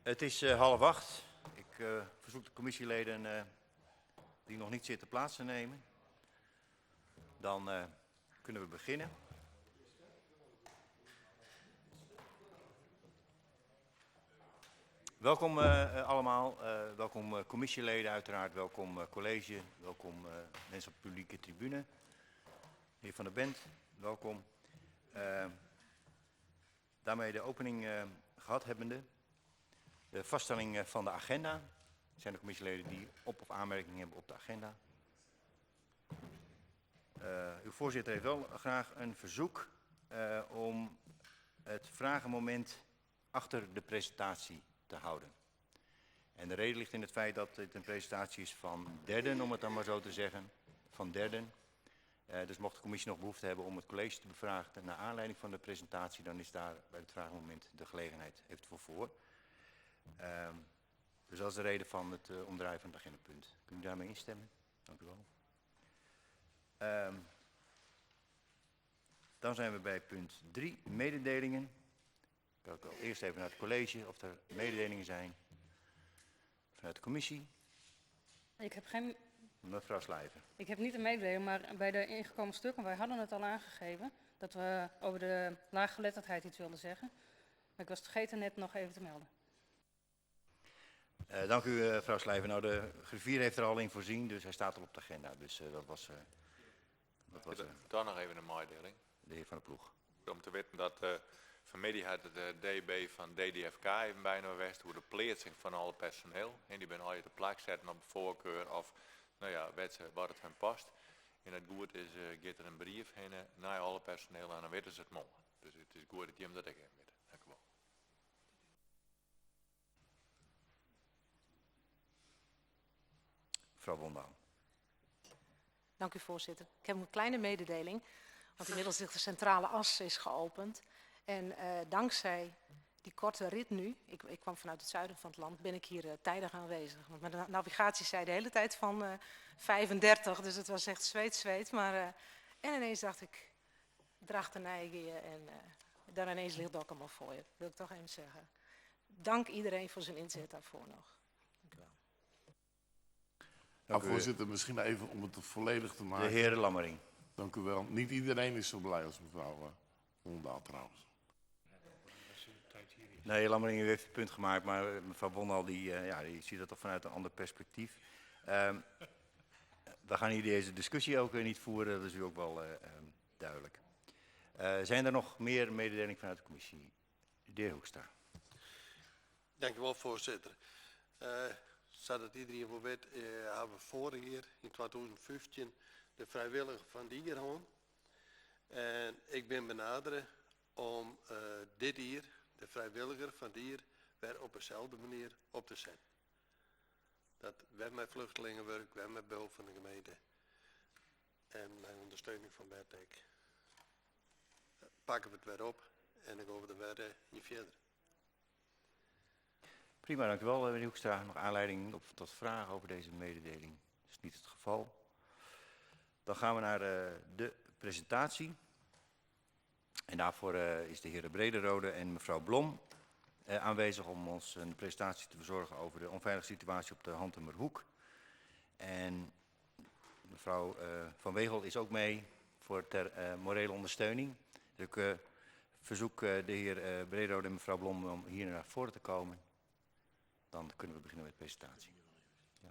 Het is 7:30. Ik verzoek de commissieleden die nog niet zitten plaats te nemen. Dan kunnen we beginnen. Welkom allemaal. Welkom commissieleden uiteraard. Welkom college. Welkom mensen op de publieke tribune. Heer Van der Bent, welkom. Daarmee de opening gehad hebbende. De vaststelling van de agenda. Zijn er commissieleden die op- of aanmerkingen hebben op de agenda? Uw voorzitter heeft wel graag een verzoek om het vragenmoment achter de presentatie te houden. En de reden ligt in het feit dat dit een presentatie is van derden, om het dan maar zo te zeggen. Van derden. Dus mocht de commissie nog behoefte hebben om het college te bevragen naar aanleiding van de presentatie, dan is daar bij het vragenmoment de gelegenheid eventueel voor. Dus dat is de reden van het omdraaien van het agendapunt. Kunt u daarmee instemmen? Dank u wel. Dan zijn we bij punt 3, mededelingen. Ik wil ook eerst even naar het college of er mededelingen zijn vanuit de commissie. Ik heb geen... Mevrouw Slijver. Ik heb niet een mededeling, maar bij de ingekomen stukken, wij hadden het al aangegeven, dat we over de laaggeletterdheid iets wilden zeggen. Maar ik was het vergeten net nog even te melden. Dank u mevrouw Slijver. Nou, de griffier heeft er al in voorzien, dus hij staat al op de agenda. Dus dat was Dan nog even een mededeling. De heer Van der Ploeg. Om te weten dat vanmiddag had de DB van DDFK even bijna geweest hoe de plaatsing van alle personeel. En die ben al je de plak zetten op de voorkeur of nou ja, wat het hun past. En het goed is, gaat er een brief heen naar alle personeel en dan weten ze het morgen. Dus het is goed dat je hem dat ik even weet. Dank u wel. Mevrouw Wondam. Dank u voorzitter. Ik heb een kleine mededeling, want inmiddels is de centrale as is geopend. En dankzij die korte rit nu, ik kwam vanuit het zuiden van het land, ben ik hier tijdig aanwezig. Want mijn navigatie zei de hele tijd van 35, dus het was echt zweet. Maar, en ineens dacht ik, dracht een eigen en daar ineens ligt ook allemaal voor je. Wil ik toch even zeggen. Dank iedereen voor zijn inzet daarvoor nog. Dank u wel. Dank u. Voorzitter, misschien even om het volledig te maken. De heer Lammering. Dank u wel. Niet iedereen is zo blij als mevrouw Wondaal trouwens. Nee, heer Lammering, u heeft het punt gemaakt, maar mevrouw Wondal die ziet dat toch vanuit een ander perspectief. We gaan hier deze discussie ook niet voeren, dat is u ook wel duidelijk. Zijn er nog meer mededelingen vanuit de commissie? De heer Hoekstra. Dank u wel, voorzitter. Zodat iedereen voor weet, hebben we vorig jaar in 2015 de vrijwilliger van die hier gehad. En ik ben benaderd om dit jaar de vrijwilliger van die hier weer op dezelfde manier op te zetten. Dat we met vluchtelingenwerk, we met behulp van de gemeente en met ondersteuning van Bertek pakken we het weer op en dan gaan we er weer in verder. Prima, dank u wel, meneer Hoekstra. Nog aanleiding tot vragen over deze mededeling? Dat is niet het geval. Dan gaan we naar de presentatie. En daarvoor is de heer Brederode en mevrouw Blom aanwezig om ons een presentatie te verzorgen over de onveilige situatie op de Hantumerhoek. En mevrouw Van Wegel is ook mee voor ter morele ondersteuning. Dus ik verzoek de heer Brederode en mevrouw Blom om hier naar voren te komen. Dan kunnen we beginnen met de presentatie. Ja.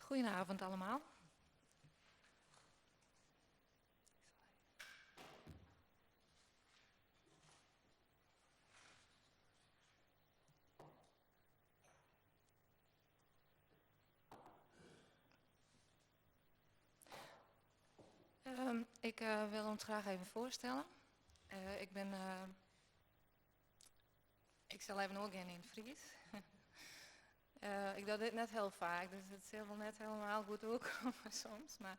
Goedenavond allemaal. Ik wil ons graag even voorstellen. Ik zal even doorgaan in het Fries. Ik doe dit net heel vaak, dus het zal wel net helemaal goed ook soms. Maar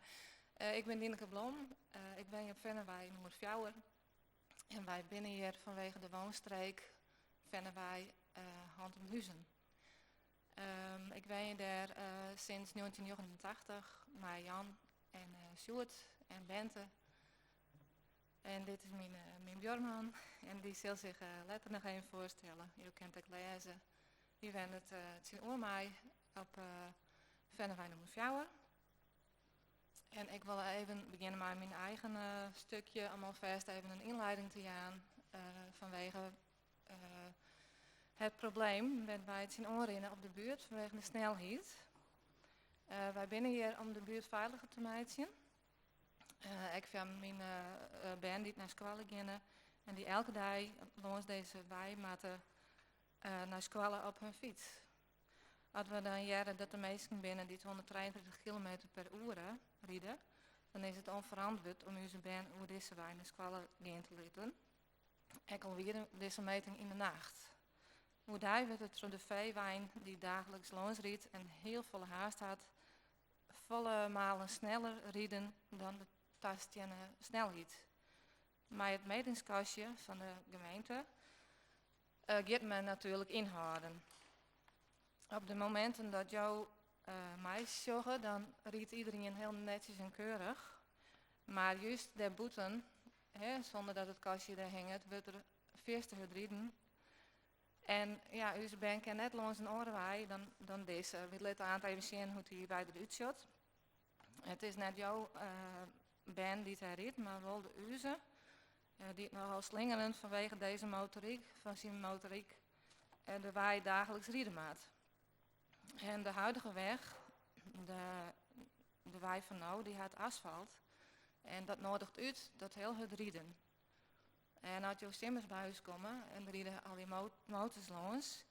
ik ben Dineke Blom, ik ben op Vennewij nummer 4. En wij binnen hier vanwege de woonstreek Vennewij Hand om Huizen. Ik ben daar sinds 1989 met Jan en Sjoerd en Bente. En dit is mijn buurman en die zal zich later nog even voorstellen. Je kunt het lezen. Die zijn het zien oor mij op Vennewij nummer 4. En ik wil even beginnen met mijn eigen stukje om alvast even een inleiding te gaan vanwege het probleem dat wij het zien oorrennen op de buurt vanwege de snelheid. Wij binnen hier om de buurt veiliger te maken. Ik vind mijn band die naar school gaan en die elke dag langs deze wei moeten naar school op hun fiets. Als we dan jaren dat de meesten binnen die 133 km per uur rijden, dan is het onverantwoord om onze band over deze wei naar school gaan te laten. Ik alweer deze meting in de nacht. Hoe daar wordt het door de veewijn die dagelijks langs rijdt en heel veel haast had, volle malen sneller rijden dan de tastjene snelheid. Maar het metingskastje van de gemeente gaat men natuurlijk inhouden. Op de momenten dat jou mij zorgen, dan rijdt iedereen heel netjes en keurig. Maar juist de boeten, zonder dat het kastje daar hangt, wordt er feest rijden. En ja, onze band kan net langs een oorwij dan deze. We laten aan even zien hoe die bij de uitziet. Het is net jouw band die het rijdt, maar wel de uze. Die het nogal slingerend vanwege deze motoriek, van zijn motoriek, de wij dagelijks rijden maat. En de huidige weg, de wij van nou, die had asfalt. En dat nodigt uit dat heel het rijden. En als je simmers bij huis komen en er rijden al die motors langs,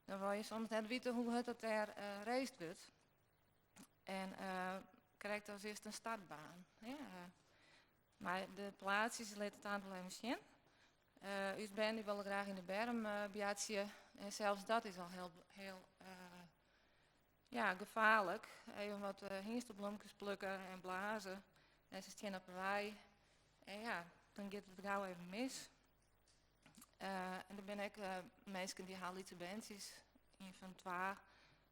dan wil je soms net weten hoe het er reist wordt. En krijgt als eerst een startbaan. Maar de plaatsjes let het aantal even zien. Us band die wil graag in de berm biatje. En zelfs dat is al heel gevaarlijk. Even wat hinsterbloemjes plukken en blazen. En ze staan op een wei. En ja, dan gaat het gauw even mis. En dan ben ik mensen die halen iets bandjes. Een van 2.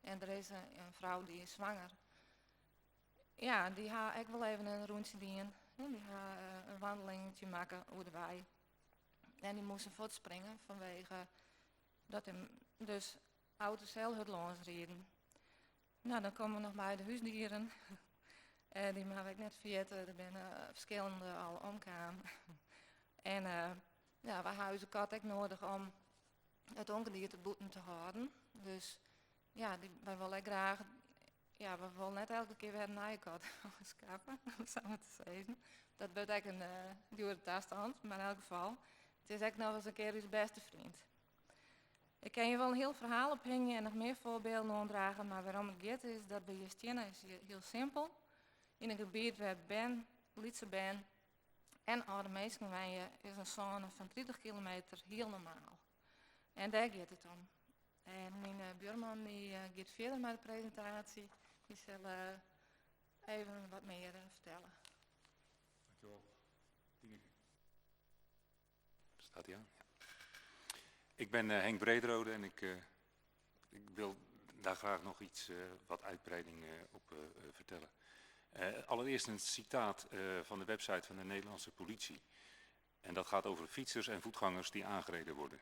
En er is een vrouw die is zwanger. Ja, die gaat ik wel even een rondje doen. Die gaat een wandelingetje maken over de wei. En die moesten voortspringen vanwege dat hem dus auto's heel hard langs rijden. Nou, dan komen we nog bij de huisdieren. Die mag ik net vergeten, er zijn verschillende al omgaan. En ja, wij hebben onze kat ook nodig om het ongedierte boeten te houden. Dus ja, wij willen graag, ja, we willen net elke keer weer een nieuwe kat schapen, om zo maar te zeggen. Dat wordt echt een dure toestand, maar in elk geval, het is echt nog eens een keer onze beste vriend. Ik kan je wel een heel verhaal ophangen en nog meer voorbeelden aandragen, maar waarom het gaat is dat bij Justina is heel simpel. In een gebied waar Lietse ben en oude mensen wonen is een zone van 30 kilometer heel normaal. En daar gaat het om. En mijn buurman die gaat verder met de presentatie. Die zal even wat meer vertellen. Dankjewel. Dineke. Staat hij aan? Ja. Ik ben Henk Brederode en ik wil daar graag nog iets, wat uitbreiding op vertellen. Allereerst een citaat van de website van de Nederlandse politie. En dat gaat over fietsers en voetgangers die aangereden worden.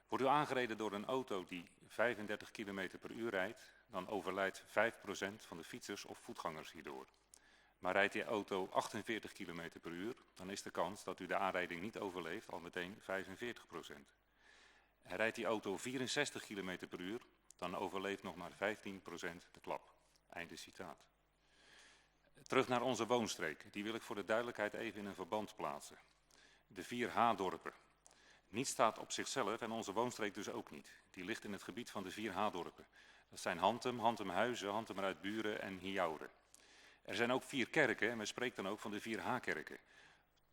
Wordt u aangereden door een auto die 35 km per uur rijdt, dan overlijdt 5% van de fietsers of voetgangers hierdoor. Maar rijdt die auto 48 km per uur, dan is de kans dat u de aanrijding niet overleeft al meteen 45%. En rijdt die auto 64 km per uur, dan overleeft nog maar 15% de klap. Einde citaat. Terug naar onze woonstreek. Die wil ik voor de duidelijkheid even in een verband plaatsen. De 4 H-dorpen. Niets staat op zichzelf en onze woonstreek dus ook niet. Die ligt in het gebied van de 4 H-dorpen. Dat zijn Hantem, Hantemhuizen, Hantemeruitburen en Hiouren. Er zijn ook 4 kerken en men spreekt dan ook van de 4 H-kerken.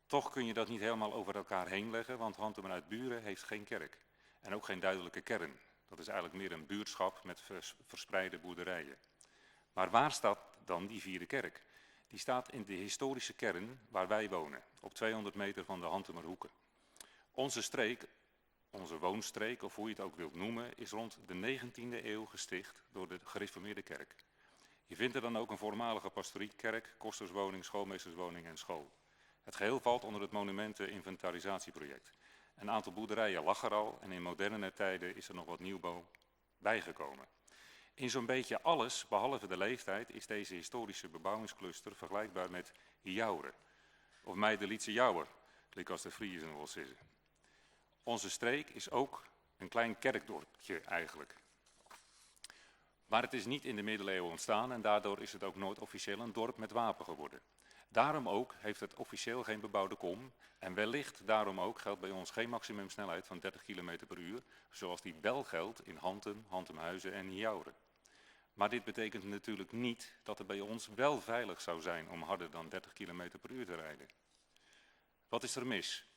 Toch kun je dat niet helemaal over elkaar heen leggen, want Hantemeruitburen heeft geen kerk. En ook geen duidelijke kern. Dat is eigenlijk meer een buurtschap met verspreide boerderijen. Maar waar staat dan die 4e kerk? Die staat in de historische kern waar wij wonen, op 200 meter van de Hantemerhoeken. Onze streek, onze woonstreek, of hoe je het ook wilt noemen, is rond de 19e eeuw gesticht door de gereformeerde kerk. Je vindt er dan ook een voormalige pastoriekerk, kosterswoning, schoolmeesterswoning en school. Het geheel valt onder het monumenten-inventarisatieproject. Een aantal boerderijen lag er al en in moderne tijden is er nog wat nieuwbouw bijgekomen. In zo'n beetje alles, behalve de leeftijd, is deze historische bebouwingscluster vergelijkbaar met Hiouren. Of Meidelietse Jouwer, als de Friesen wil zeggen. Onze streek is ook een klein kerkdorpje eigenlijk. Maar het is niet in de middeleeuwen ontstaan en daardoor is het ook nooit officieel een dorp met wapen geworden. Daarom ook heeft het officieel geen bebouwde kom en wellicht daarom ook geldt bij ons geen maximumsnelheid van 30 km per uur, zoals die wel geldt in Hantem, Hantemhuizen en Hiouren. Maar dit betekent natuurlijk niet dat het bij ons wel veilig zou zijn om harder dan 30 km per uur te rijden. Wat is er mis?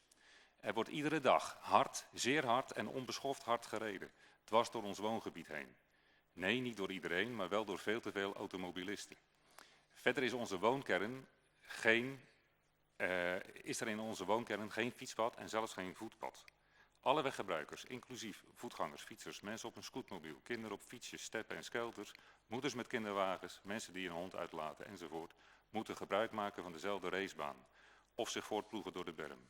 Er wordt iedere dag hard, zeer hard en onbeschoft hard gereden, dwars door ons woongebied heen. Nee, niet door iedereen, maar wel door veel te veel automobilisten. Verder is er in onze woonkern geen fietspad en zelfs geen voetpad. Alle weggebruikers, inclusief voetgangers, fietsers, mensen op een scootmobiel, kinderen op fietsjes, steppen en skelters, moeders met kinderwagens, mensen die een hond uitlaten enzovoort, moeten gebruik maken van dezelfde racebaan of zich voortploegen door de berm.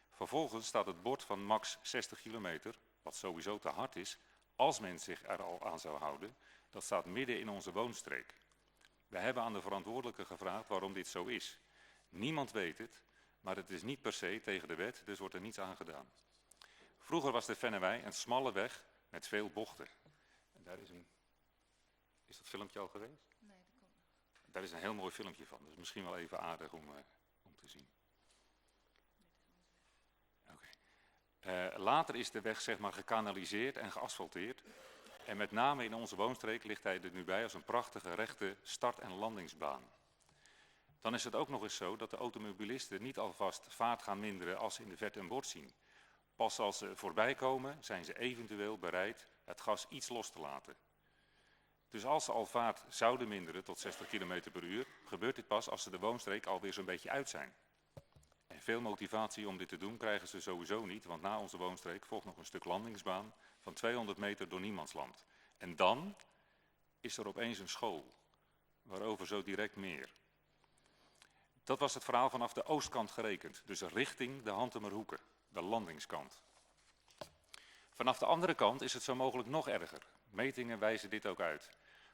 Vervolgens staat het bord van max 60 kilometer, wat sowieso te hard is, als men zich er al aan zou houden, dat staat midden in onze woonstreek. We hebben aan de verantwoordelijke gevraagd waarom dit zo is. Niemand weet het, maar het is niet per se tegen de wet, dus wordt er niets aan gedaan. Vroeger was de Vennewei een smalle weg met veel bochten. En daar is dat filmpje al geweest? Nee, dat komt nog. Daar is een heel mooi filmpje van, dus misschien wel even aardig om te zien. Later is de weg zeg maar gekanaliseerd en geasfalteerd. En met name in onze woonstreek ligt hij er nu bij als een prachtige rechte start- en landingsbaan. Dan is het ook nog eens zo dat de automobilisten niet alvast vaart gaan minderen als ze in de verte een bord zien. Pas als ze voorbij komen zijn ze eventueel bereid het gas iets los te laten. Dus als ze al vaart zouden minderen tot 60 km per uur, gebeurt dit pas als ze de woonstreek alweer zo'n beetje uit zijn. En veel motivatie om dit te doen krijgen ze sowieso niet, want na onze woonstreek volgt nog een stuk landingsbaan van 200 meter door niemandsland. En dan is er opeens een school, waarover zo direct meer. Dat was het verhaal vanaf de oostkant gerekend, dus richting de Hantemerhoeken, de landingskant. Vanaf de andere kant is het zo mogelijk nog erger. Metingen wijzen dit ook uit.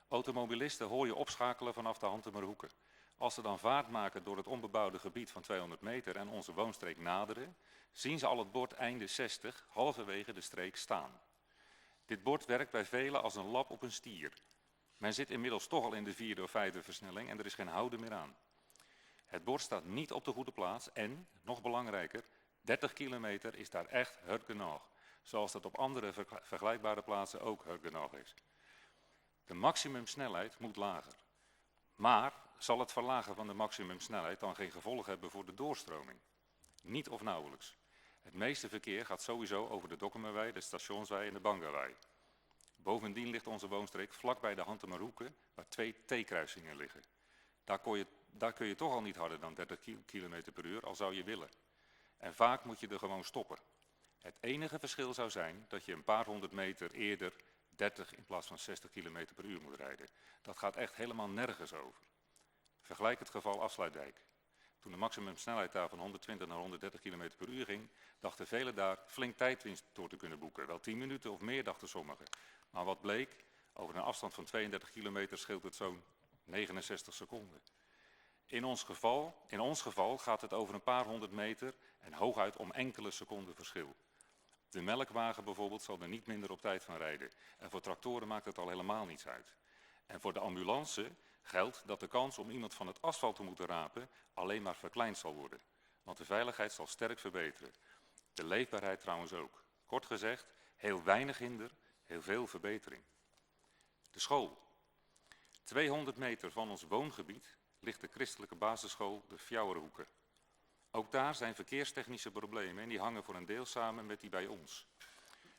Automobilisten hoor je opschakelen vanaf de Hantemerhoeken. Als ze dan vaart maken door het onbebouwde gebied van 200 meter en onze woonstreek naderen, zien ze al het bord einde 60 halverwege de streek staan. Dit bord werkt bij velen als een lap op een stier. Men zit inmiddels toch al in de 4e of 5e versnelling en er is geen houden meer aan. Het bord staat niet op de goede plaats en, nog belangrijker, 30 kilometer is daar echt hard genoeg, zoals dat op andere vergelijkbare plaatsen ook hard genoeg is. De maximumsnelheid moet lager. Maar zal het verlagen van de maximumsnelheid dan geen gevolg hebben voor de doorstroming? Niet of nauwelijks. Het meeste verkeer gaat sowieso over de Dokkumerwei, de Stationswei en de Bangawei. Bovendien ligt onze woonstreek vlakbij de Hantemerhoeken, waar 2 T-kruisingen liggen. Daar kun je toch al niet harder dan 30 km per uur, al zou je willen. En vaak moet je er gewoon stoppen. Het enige verschil zou zijn dat je een paar honderd meter eerder 30 in plaats van 60 km per uur moet rijden. Dat gaat echt helemaal nergens over. Vergelijk het geval Afsluitdijk. Toen de maximumsnelheid daar van 120 naar 130 km per uur ging, dachten velen daar flink tijdwinst door te kunnen boeken. Wel 10 minuten of meer, dachten sommigen. Maar wat bleek, over een afstand van 32 kilometer scheelt het zo'n 69 seconden. In ons geval gaat het over een paar honderd meter en hooguit om enkele seconden verschil. De melkwagen bijvoorbeeld zal er niet minder op tijd van rijden. En voor tractoren maakt het al helemaal niets uit. En voor de ambulance geldt dat de kans om iemand van het asfalt te moeten rapen alleen maar verkleind zal worden. Want de veiligheid zal sterk verbeteren. De leefbaarheid trouwens ook. Kort gezegd, heel weinig hinder, heel veel verbetering. De school. 200 meter van ons woongebied ligt de christelijke basisschool de Fjouwerhoeken. Ook daar zijn verkeerstechnische problemen en die hangen voor een deel samen met die bij ons.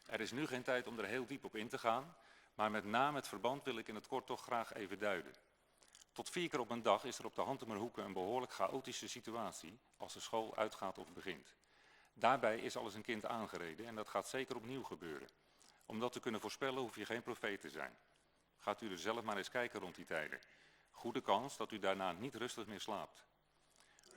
Er is nu geen tijd om er heel diep op in te gaan, maar met name het verband wil ik in het kort toch graag even duiden. Tot 4 keer op een dag is er op de Hantemerhoeken een behoorlijk chaotische situatie als de school uitgaat of begint. Daarbij is al eens een kind aangereden en dat gaat zeker opnieuw gebeuren. Om dat te kunnen voorspellen hoef je geen profeet te zijn. Gaat u er zelf maar eens kijken rond die tijden. Goede kans dat u daarna niet rustig meer slaapt.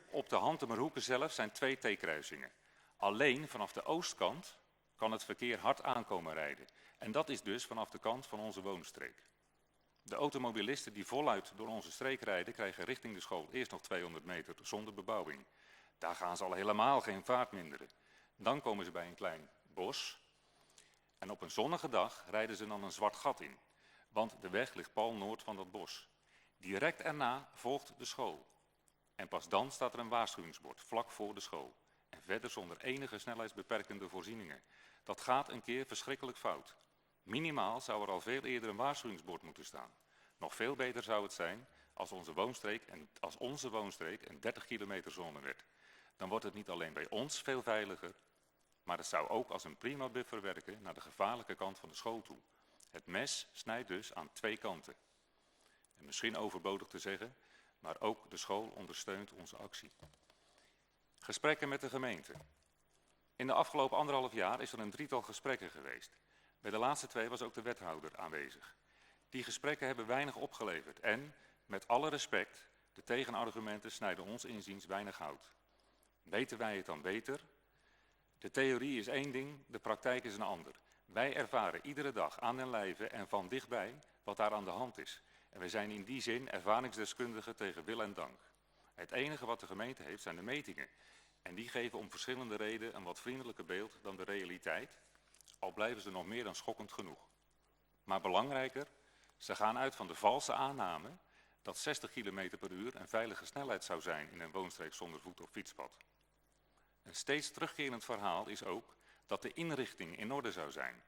Op de Hantemerhoeken zelf zijn 2 T-kruisingen. Alleen vanaf de oostkant kan het verkeer hard aankomen rijden. En dat is dus vanaf de kant van onze woonstreek. De automobilisten die voluit door onze streek rijden, krijgen richting de school eerst nog 200 meter zonder bebouwing. Daar gaan ze al helemaal geen vaart minderen. Dan komen ze bij een klein bos. En op een zonnige dag rijden ze dan een zwart gat in. Want de weg ligt pal noord van dat bos. Direct erna volgt de school. En pas dan staat er een waarschuwingsbord vlak voor de school. En verder zonder enige snelheidsbeperkende voorzieningen. Dat gaat een keer verschrikkelijk fout. Minimaal zou er al veel eerder een waarschuwingsbord moeten staan. Nog veel beter zou het zijn als onze woonstreek een 30 kilometer zone werd. Dan wordt het niet alleen bij ons veel veiliger, maar het zou ook als een prima buffer werken naar de gevaarlijke kant van de school toe. Het mes snijdt dus aan 2 kanten. En misschien overbodig te zeggen, maar ook de school ondersteunt onze actie. Gesprekken met de gemeente. In de afgelopen 1,5 jaar is er een 3-tal gesprekken geweest. Bij de laatste 2 was ook de wethouder aanwezig. Die gesprekken hebben weinig opgeleverd en, met alle respect, de tegenargumenten snijden ons inziens weinig hout. Weten wij het dan beter? De theorie is één ding, de praktijk is een ander. Wij ervaren iedere dag aan den lijve en van dichtbij wat daar aan de hand is. En wij zijn in die zin ervaringsdeskundigen tegen wil en dank. Het enige wat de gemeente heeft zijn de metingen. En die geven om verschillende redenen een wat vriendelijker beeld dan de realiteit, al blijven ze nog meer dan schokkend genoeg. Maar belangrijker, ze gaan uit van de valse aanname dat 60 km per uur een veilige snelheid zou zijn in een woonstreek zonder voet- of fietspad. Een steeds terugkerend verhaal is ook dat de inrichting in orde zou zijn.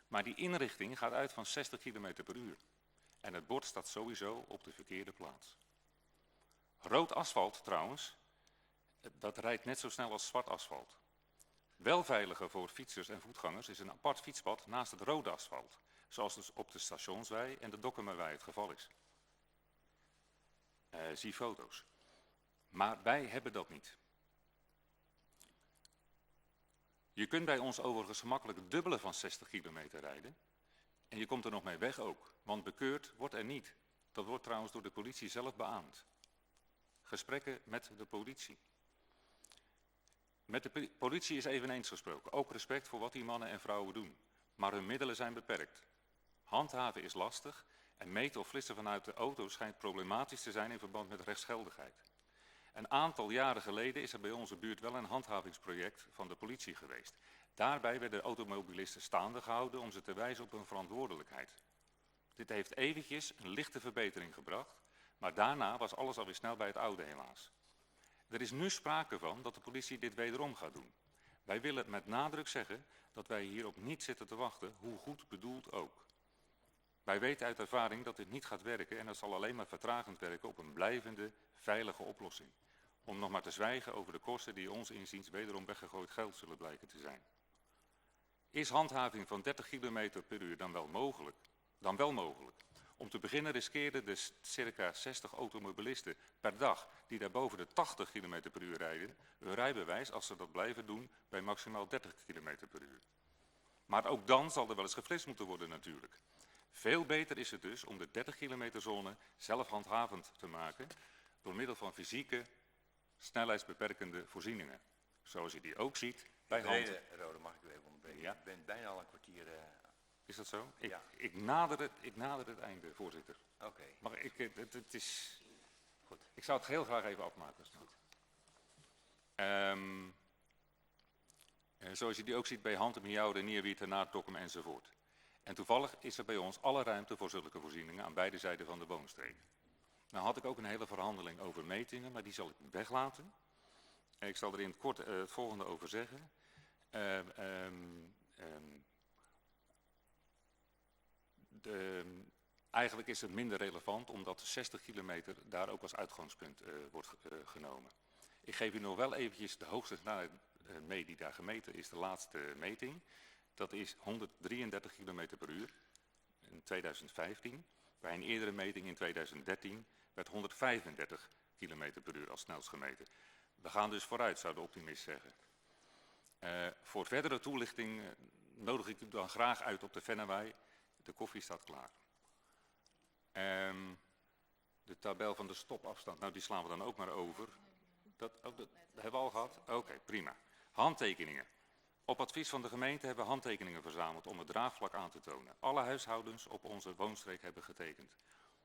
Maar die inrichting gaat uit van 60 km per uur. En het bord staat sowieso op de verkeerde plaats. Rood asfalt trouwens, dat rijdt net zo snel als zwart asfalt. Wel veiliger voor fietsers en voetgangers is een apart fietspad naast het rode asfalt. Zoals dus op de Stationswei en de Dokkumerwei het geval is. Zie foto's. Maar wij hebben dat niet. Je kunt bij ons overigens gemakkelijk het dubbele van 60 kilometer rijden. En je komt er nog mee weg ook, want bekeurd wordt er niet. Dat wordt trouwens door de politie zelf beaamd. Gesprekken met de politie. Met de politie is eveneens gesproken. Ook respect voor wat die mannen en vrouwen doen. Maar hun middelen zijn beperkt. Handhaven is lastig en meten of flissen vanuit de auto schijnt problematisch te zijn in verband met rechtsgeldigheid. Een aantal jaren geleden is er bij onze buurt wel een handhavingsproject van de politie geweest. Daarbij werden automobilisten staande gehouden om ze te wijzen op hun verantwoordelijkheid. Dit heeft eventjes een lichte verbetering gebracht, maar daarna was alles alweer snel bij het oude helaas. Er is nu sprake van dat de politie dit wederom gaat doen. Wij willen met nadruk zeggen dat wij hierop niet zitten te wachten, hoe goed bedoeld ook. Wij weten uit ervaring dat dit niet gaat werken en dat zal alleen maar vertragend werken op een blijvende, veilige oplossing. Om nog maar te zwijgen over de kosten die ons inziens wederom weggegooid geld zullen blijken te zijn. Is handhaving van 30 km per uur dan wel mogelijk? Om te beginnen riskeerden de circa 60 automobilisten per dag die daar boven de 80 km per uur rijden, hun rijbewijs als ze dat blijven doen bij maximaal 30 km per uur. Maar ook dan zal er wel eens geflitst moeten worden natuurlijk. Veel beter is het dus om de 30 kilometer zone zelf handhavend te maken door middel van fysieke, snelheidsbeperkende voorzieningen. Zoals je die ook ziet bij Rode, mag ik u even onderbreken? Ja? Ik ben bijna al een kwartier... Is dat zo? Ja. Ik nader het einde, voorzitter. Oké. Maar het is... Goed. Ik zou het heel graag even afmaken. Zoals je die ook ziet bij Hantem, Miauwde, Nierwieten, Naardokkum enzovoort. En toevallig is er bij ons alle ruimte voor zulke voorzieningen aan beide zijden van de woonstreek. Nou had ik ook een hele verhandeling over metingen, maar die zal ik weglaten. Ik zal er in het kort het volgende over zeggen. Eigenlijk is het minder relevant, omdat 60 kilometer daar ook als uitgangspunt wordt genomen. Ik geef u nog wel eventjes de hoogste snelheid mee die daar gemeten is, de laatste meting. Dat is 133 km per uur in 2015. Bij een eerdere meting in 2013 werd 135 km per uur als snelst gemeten. We gaan dus vooruit, zou de optimist zeggen. Voor verdere toelichting nodig ik u dan graag uit op de Vennewij. De koffie staat klaar. De tabel van de stopafstand, nou die slaan we dan ook maar over. Dat hebben we al gehad? Oké, prima. Handtekeningen. Op advies van de gemeente hebben we handtekeningen verzameld om het draagvlak aan te tonen. Alle huishoudens op onze woonstreek hebben getekend.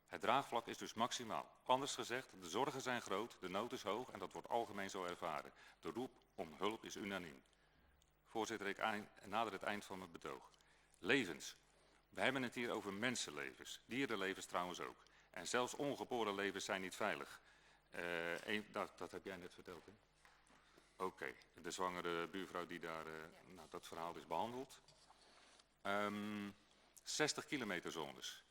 Het draagvlak is dus maximaal. Anders gezegd, de zorgen zijn groot, de nood is hoog en dat wordt algemeen zo ervaren. De roep om hulp is unaniem. Voorzitter, ik nader het eind van mijn betoog. Levens. We hebben het hier over mensenlevens, dierenlevens trouwens ook. En zelfs ongeboren levens zijn niet veilig. Dat heb jij net verteld, hè? Oké, de zwangere buurvrouw die daar, nou, dat verhaal is behandeld. 60 kilometer zones.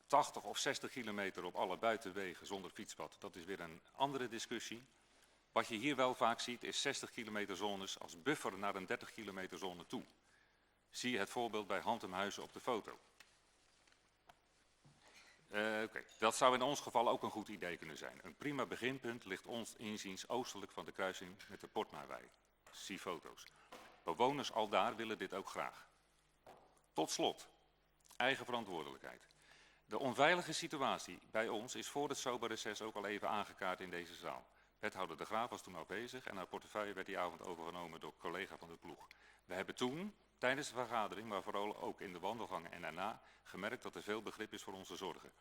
80 of 60 kilometer op alle buitenwegen zonder fietspad. Dat is weer een andere discussie. Wat je hier wel vaak ziet is 60 kilometer zones als buffer naar een 30 kilometer zone toe. Zie het voorbeeld bij Hantemhuizen op de foto. Dat zou in ons geval ook een goed idee kunnen zijn. Een prima beginpunt ligt ons inziens oostelijk van de kruising met de Portmaarwijk. Zie foto's. Bewoners aldaar willen dit ook graag. Tot slot, eigen verantwoordelijkheid. De onveilige situatie bij ons is voor het zomerreces ook al even aangekaart in deze zaal. Wethouder De Graaf was toen afwezig en haar portefeuille werd die avond overgenomen door collega van de ploeg. We hebben toen, tijdens de vergadering, maar vooral ook in de wandelgangen en daarna, gemerkt dat er veel begrip is voor onze zorgen.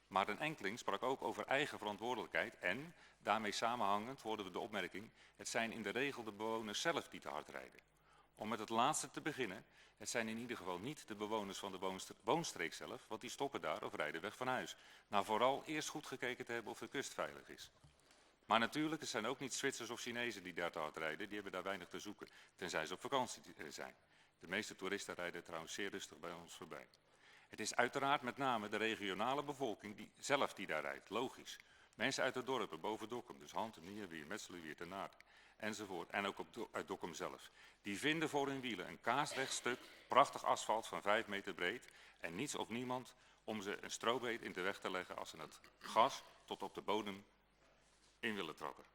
Maar een enkeling sprak ook over eigen verantwoordelijkheid en, daarmee samenhangend, hoorden we de opmerking, het zijn in de regel de bewoners zelf die te hard rijden. Om met het laatste te beginnen, het zijn in ieder geval niet de bewoners van de woonstreek zelf, want die stoppen daar of rijden weg van huis. Nou, vooral eerst goed gekeken te hebben of de kust veilig is. Maar natuurlijk, het zijn ook niet Zwitsers of Chinezen die daar te hard rijden, die hebben daar weinig te zoeken, tenzij ze op vakantie zijn. De meeste toeristen rijden trouwens zeer rustig bij ons voorbij. Het is uiteraard met name de regionale bevolking die daar rijdt, logisch. Mensen uit de dorpen, boven Dokkum, dus Hantem, Nierwier, Metselenwier, Ten Aard, enzovoort. En ook uit Dokkum zelf. Die vinden voor hun wielen een kaarsrecht stuk, prachtig asfalt van 5 meter breed en niets of niemand om ze een strobeet in de weg te leggen als ze het gas tot op de bodem in willen trappen.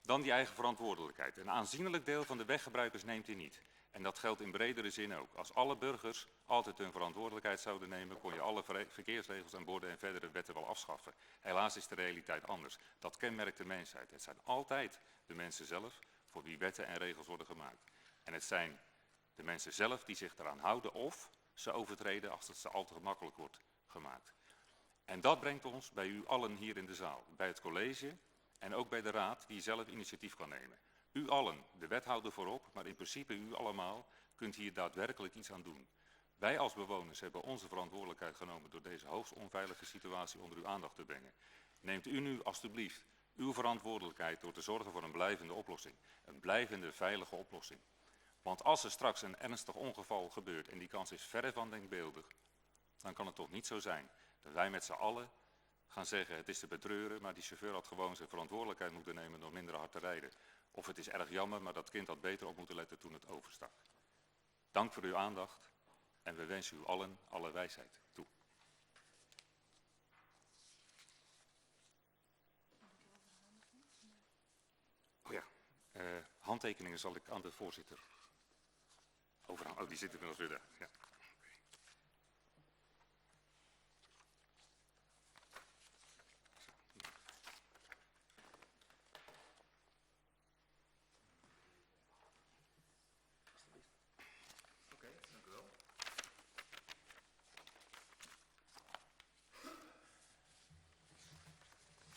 Dan die eigen verantwoordelijkheid. Een aanzienlijk deel van de weggebruikers neemt die niet. En dat geldt in bredere zin ook. Als alle burgers altijd hun verantwoordelijkheid zouden nemen, kon je alle verkeersregels en borden en verdere wetten wel afschaffen. Helaas is de realiteit anders. Dat kenmerkt de mensheid. Het zijn altijd de mensen zelf voor wie wetten en regels worden gemaakt. En het zijn de mensen zelf die zich eraan houden of ze overtreden als het ze al te gemakkelijk wordt gemaakt. En dat brengt ons bij u allen hier in de zaal, bij het college en ook bij de raad die zelf initiatief kan nemen. U allen, de wethouder voorop, maar in principe u allemaal, kunt hier daadwerkelijk iets aan doen. Wij als bewoners hebben onze verantwoordelijkheid genomen door deze hoogst onveilige situatie onder uw aandacht te brengen. Neemt u nu alstublieft uw verantwoordelijkheid door te zorgen voor een blijvende oplossing. Een blijvende veilige oplossing. Want als er straks een ernstig ongeval gebeurt en die kans is verre van denkbeeldig, dan kan het toch niet zo zijn dat wij met z'n allen gaan zeggen het is te betreuren, maar die chauffeur had gewoon zijn verantwoordelijkheid moeten nemen door minder hard te rijden. Of het is erg jammer, maar dat kind had beter op moeten letten toen het overstak. Dank voor uw aandacht en we wensen u allen alle wijsheid toe. Oh ja, handtekeningen zal ik aan de voorzitter overhandigen. Oh, die zit inmiddels weer daar. Ja.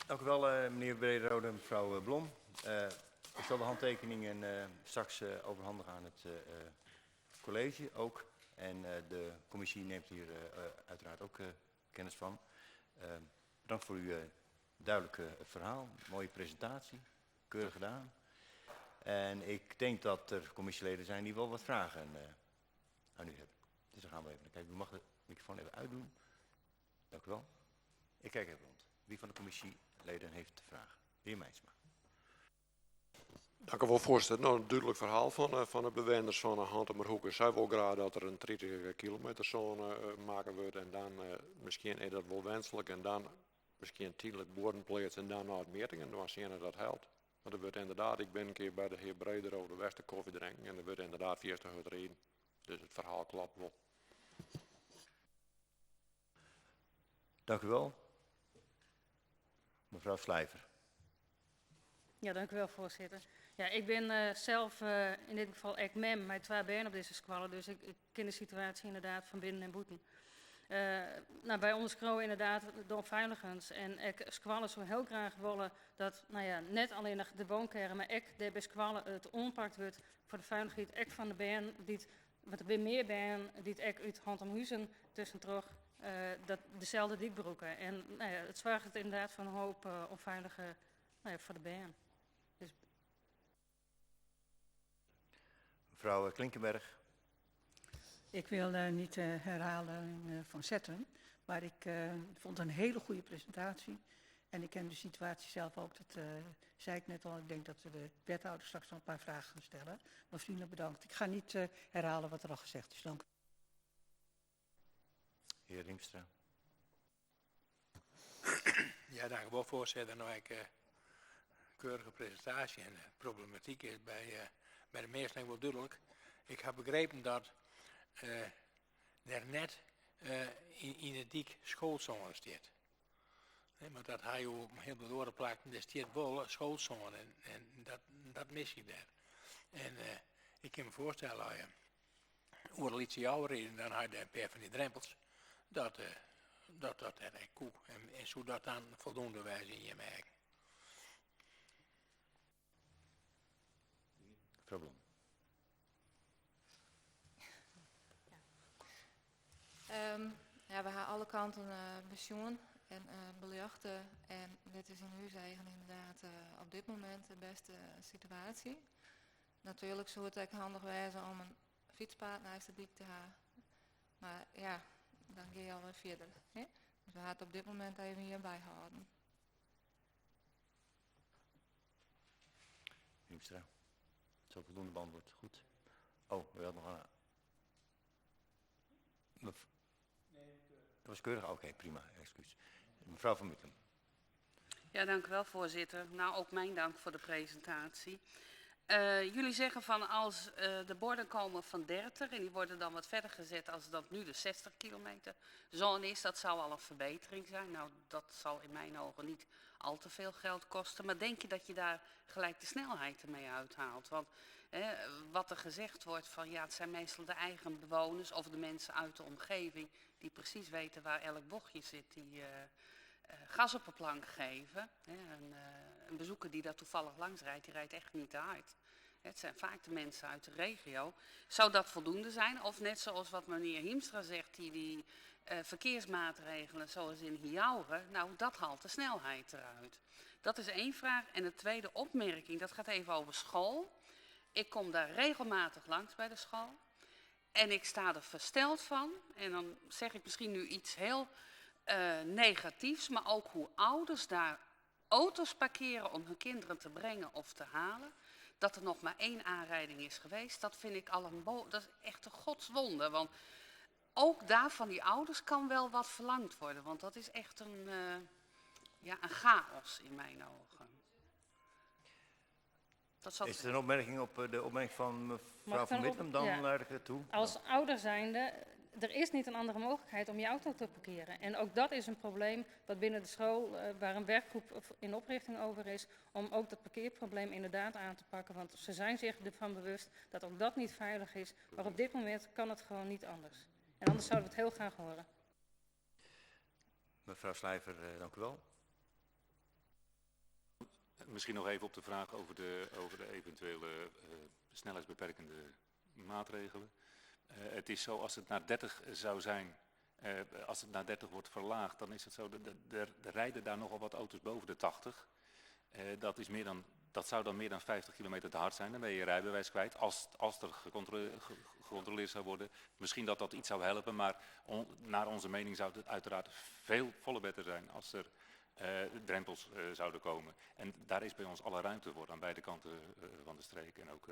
Dank u wel, meneer Brederode en mevrouw Blom. Het zal de handtekeningen straks overhandigen aan het college ook. En de commissie neemt hier uiteraard ook kennis van. Bedankt voor uw duidelijke verhaal. Mooie presentatie. Keurig gedaan. En ik denk dat er commissieleden zijn die wel wat vragen aan u hebben. Dus dan gaan we even kijken. U mag de microfoon even uitdoen. Dank u wel. Ik kijk even rond. Wie van de commissieleden heeft de vraag? De heer Meijsma. Dank u wel, voorzitter. Nou, een duidelijk verhaal van de bewoners van Hantemerhoek. Zij wil graag dat er een 30 kilometer zone maken wordt. En dan misschien is dat wel wenselijk. En dan misschien tijdelijk boordenplaats en dan naar het meeting. En dan zien we dat helpt. Want er wordt inderdaad, ik ben een keer bij de heer Brederode Westen koffie drinken. En er wordt inderdaad 40 erin. Dus het verhaal klopt wel. Dank u wel. Mevrouw Slijver. Ja, dank u wel, voorzitter. Ja, ik ben zelf in dit geval ex-mem met 2 benen op deze squallen, dus ik ken de situatie inderdaad van binnen en boeten. Nou, bij ons groeien inderdaad de onveiligens en ik squallen zo heel graag willen dat, nou ja, net alleen de woonkern, maar ook de bij squallen het onpakt wordt voor de veiligheid, ook van de benen, want er weer meer benen die ook uit Hantemhuizen tussen terug dat dezelfde dikbroeken. En nou ja, het zorgt inderdaad voor een hoop onveilige, nou ja, voor de benen. Dus... Mevrouw Klinkenberg. Ik wil niet herhalen van Zetten, maar ik vond een hele goede presentatie. En ik ken de situatie zelf ook, dat zei ik net al. Ik denk dat de wethouder straks nog een paar vragen gaan stellen. Maar vriendelijk bedankt. Ik ga niet herhalen wat er al gezegd is. Dank u. Heer Riemstra. Ja, dank u wel, voorzitter. Nou, keurige presentatie en de problematiek is bij de meesten wel duidelijk. Ik heb begrepen dat er net in het dik schoolzone staat. Nee, maar dat hij op heel veel woorden plakt, er staat wel schoolzone en dat mis ik daar. En ik kan me voorstellen, als je over een ietsje ouder is, dan had je een paar van die drempels, dat er echt koe. En zodat dan voldoende wijze in je merken. Mevrouw Blom. Ja, we hebben alle kanten pensioen en bejachten en dit is in huis eigenlijk inderdaad op dit moment de beste situatie. Natuurlijk zou het ook handig wezen om een fietspaad naast de dik te hebben, maar ja, dan ga je alweer verder. Hè? Dus we gaan het op dit moment even hierbij houden. Riemstra. Zo voldoende beantwoord. Goed. Oh, we hadden nog een... Dat was keurig? Oké, prima. Excuus. Mevrouw van Muttem. Ja, dank u wel, voorzitter. Nou, ook mijn dank voor de presentatie. Jullie zeggen van als de borden komen van 30 en die worden dan wat verder gezet als dat nu de 60 kilometer zone is, dat zou al een verbetering zijn. Nou, dat zal in mijn ogen niet al te veel geld kosten. Maar denk je dat je daar gelijk de snelheid ermee uithaalt? Want wat er gezegd wordt van ja, het zijn meestal de eigen bewoners of de mensen uit de omgeving die precies weten waar elk bochtje zit, die gas op een plank geven. Een bezoeker die daar toevallig langs rijdt, die rijdt echt niet te hard. Het zijn vaak de mensen uit de regio. Zou dat voldoende zijn? Of net zoals wat meneer Hiemstra zegt, die verkeersmaatregelen zoals in Hiaugen, nou dat haalt de snelheid eruit. Dat is één vraag. En de tweede opmerking, dat gaat even over school. Ik kom daar regelmatig langs bij de school. En ik sta er versteld van. En dan zeg ik misschien nu iets heel negatiefs, maar ook hoe ouders daar auto's parkeren om hun kinderen te brengen of te halen. Dat er nog maar 1 aanrijding is geweest, dat vind ik al dat is echt een godswonde. Want ook daar van die ouders kan wel wat verlangd worden. Want dat is echt een chaos in mijn ogen. Is er een opmerking op de opmerking van mevrouw van Muttem? Dan laat ik het toe. Als ouder zijnde, er is niet een andere mogelijkheid om je auto te parkeren. En ook dat is een probleem wat binnen de school, waar een werkgroep in oprichting over is, om ook dat parkeerprobleem inderdaad aan te pakken. Want ze zijn zich ervan bewust dat ook dat niet veilig is. Maar op dit moment kan het gewoon niet anders. En anders zouden we het heel graag horen. Mevrouw Slijver, dank u wel. Misschien nog even op de vraag over de eventuele snelheidsbeperkende maatregelen. Het is zo, als het naar 30 zou zijn, als het naar 30 wordt verlaagd, dan is het zo, er rijden daar nogal wat auto's boven de 80. Dat zou dan meer dan 50 kilometer te hard zijn. Dan ben je je rijbewijs kwijt, als er gecontroleerd zou worden. Misschien dat dat iets zou helpen, maar naar onze mening zou het uiteraard volle beter zijn als er drempels zouden komen. En daar is bij ons alle ruimte voor, aan beide kanten van de streek en ook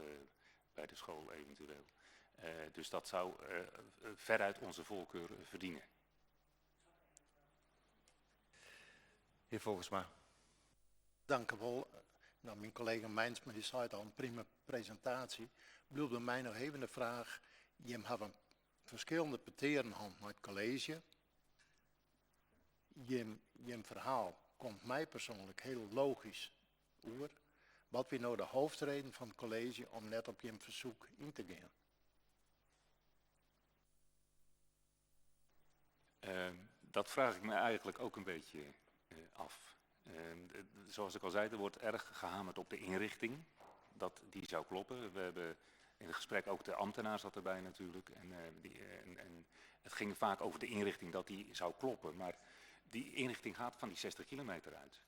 bij de school eventueel. Dus dat zou veruit onze voorkeur verdienen. Heer Volkersma. Dank u wel. Nou, mijn collega Mijnsma die zei het al, een prima presentatie. Blijft bij mij nog even de vraag. Je hebt verschillende partijen gehad met het college. Je verhaal komt mij persoonlijk heel logisch over. Wat weer nou de hoofdreden van het college om net op je verzoek in te gaan? Dat vraag ik me eigenlijk ook een beetje af. Zoals ik al zei, er wordt erg gehamerd op de inrichting. Die zou kloppen. We hebben in het gesprek ook de ambtenaar zat erbij natuurlijk. En het ging vaak over de inrichting dat die zou kloppen. Maar die inrichting gaat van die 60 kilometer uit.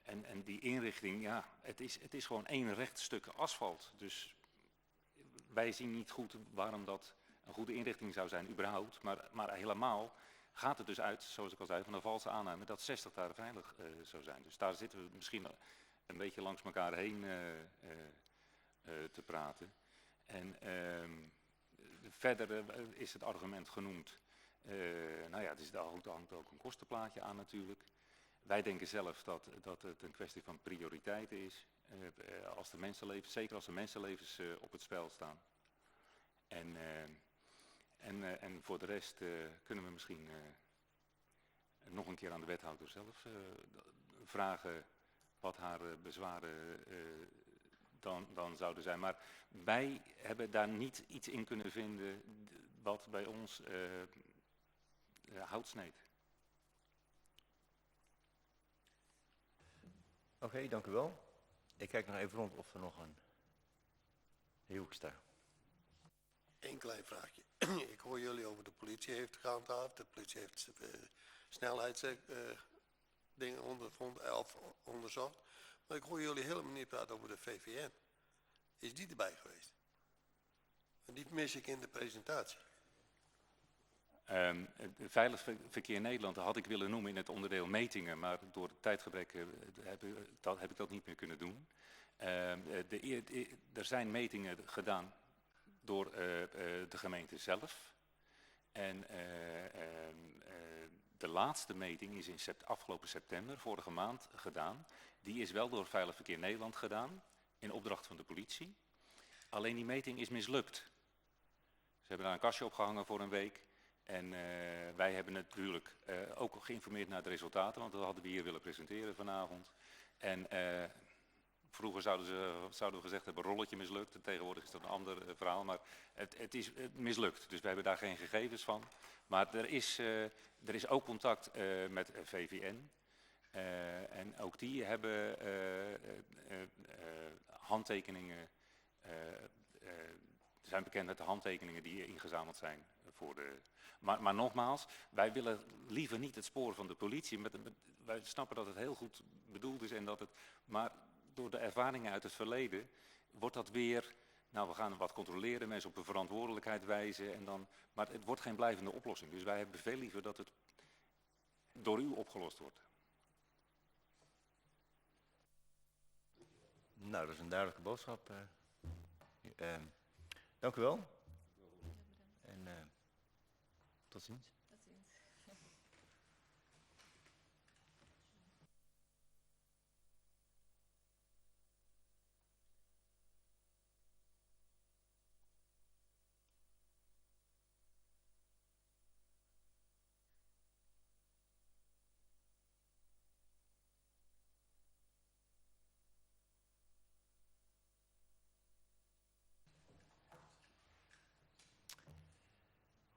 En die inrichting, ja, het is gewoon één recht stuk asfalt. Dus wij zien niet goed waarom dat een goede inrichting zou zijn überhaupt. Maar helemaal gaat het dus uit, zoals ik al zei, van een valse aanname dat 60 daar veilig zou zijn. Dus daar zitten we misschien een beetje langs elkaar heen te praten. En verder is het argument genoemd. Nou ja, er hangt ook een kostenplaatje aan natuurlijk. Wij denken zelf dat het een kwestie van prioriteiten is. Als de mensenlevens, zeker als de mensenlevens op het spel staan. En voor de rest kunnen we misschien nog een keer aan de wethouder zelf vragen wat haar bezwaren dan zouden zijn. Maar wij hebben daar niet iets in kunnen vinden wat bij ons hout sneed. Oké, dank u wel. Ik kijk nog even rond of er nog een heer Hoekstra. Eén klein vraagje. Ik hoor jullie over de politie heeft gehandhaafd. De politie heeft snelheidsdingen onderzocht. Maar ik hoor jullie helemaal niet praten over de VVN. Is die erbij geweest? En die mis ik in de presentatie. Veilig Verkeer Nederland had ik willen noemen in het onderdeel metingen, maar door tijdgebrek heb ik dat niet meer kunnen doen. Er zijn metingen gedaan door de gemeente zelf. En de laatste meting is in afgelopen september, vorige maand, gedaan. Die is wel door Veilig Verkeer Nederland gedaan, in opdracht van de politie. Alleen die meting is mislukt. Ze hebben daar een kastje opgehangen voor een week. En wij hebben natuurlijk ook geïnformeerd naar de resultaten, want dat hadden we hier willen presenteren vanavond. En vroeger zouden we gezegd hebben, rolletje mislukt. En tegenwoordig is dat een ander verhaal, maar het is mislukt. Dus we hebben daar geen gegevens van. Maar er is ook contact met VVN. En ook die hebben handtekeningen, zijn bekend met de handtekeningen die ingezameld zijn voor de... Maar nogmaals, wij willen liever niet het spoor van de politie. Wij snappen dat het heel goed bedoeld is, maar door de ervaringen uit het verleden wordt dat weer... Nou, we gaan wat controleren, mensen op hun verantwoordelijkheid wijzen. Maar het wordt geen blijvende oplossing. Dus wij hebben veel liever dat het door u opgelost wordt. Nou, dat is een duidelijke boodschap. Dank u wel. En tot ziens. Tot ziens.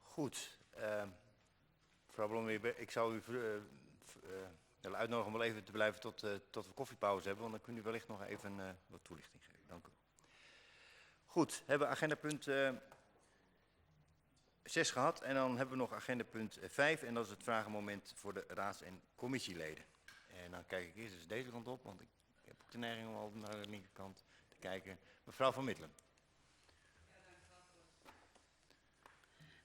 Goed. Mevrouw Blomweer, ik zou u wil uitnodigen om wel even te blijven tot we koffiepauze hebben, want dan kunt u wellicht nog even wat toelichting geven. Dank u. Goed, hebben we agendapunt 6 gehad en dan hebben we nog agendapunt 5 en dat is het vragenmoment voor de raads- en commissieleden. En dan kijk ik eerst eens deze kant op, want ik heb ook de neiging om al naar de linkerkant te kijken. Mevrouw Van Middelen.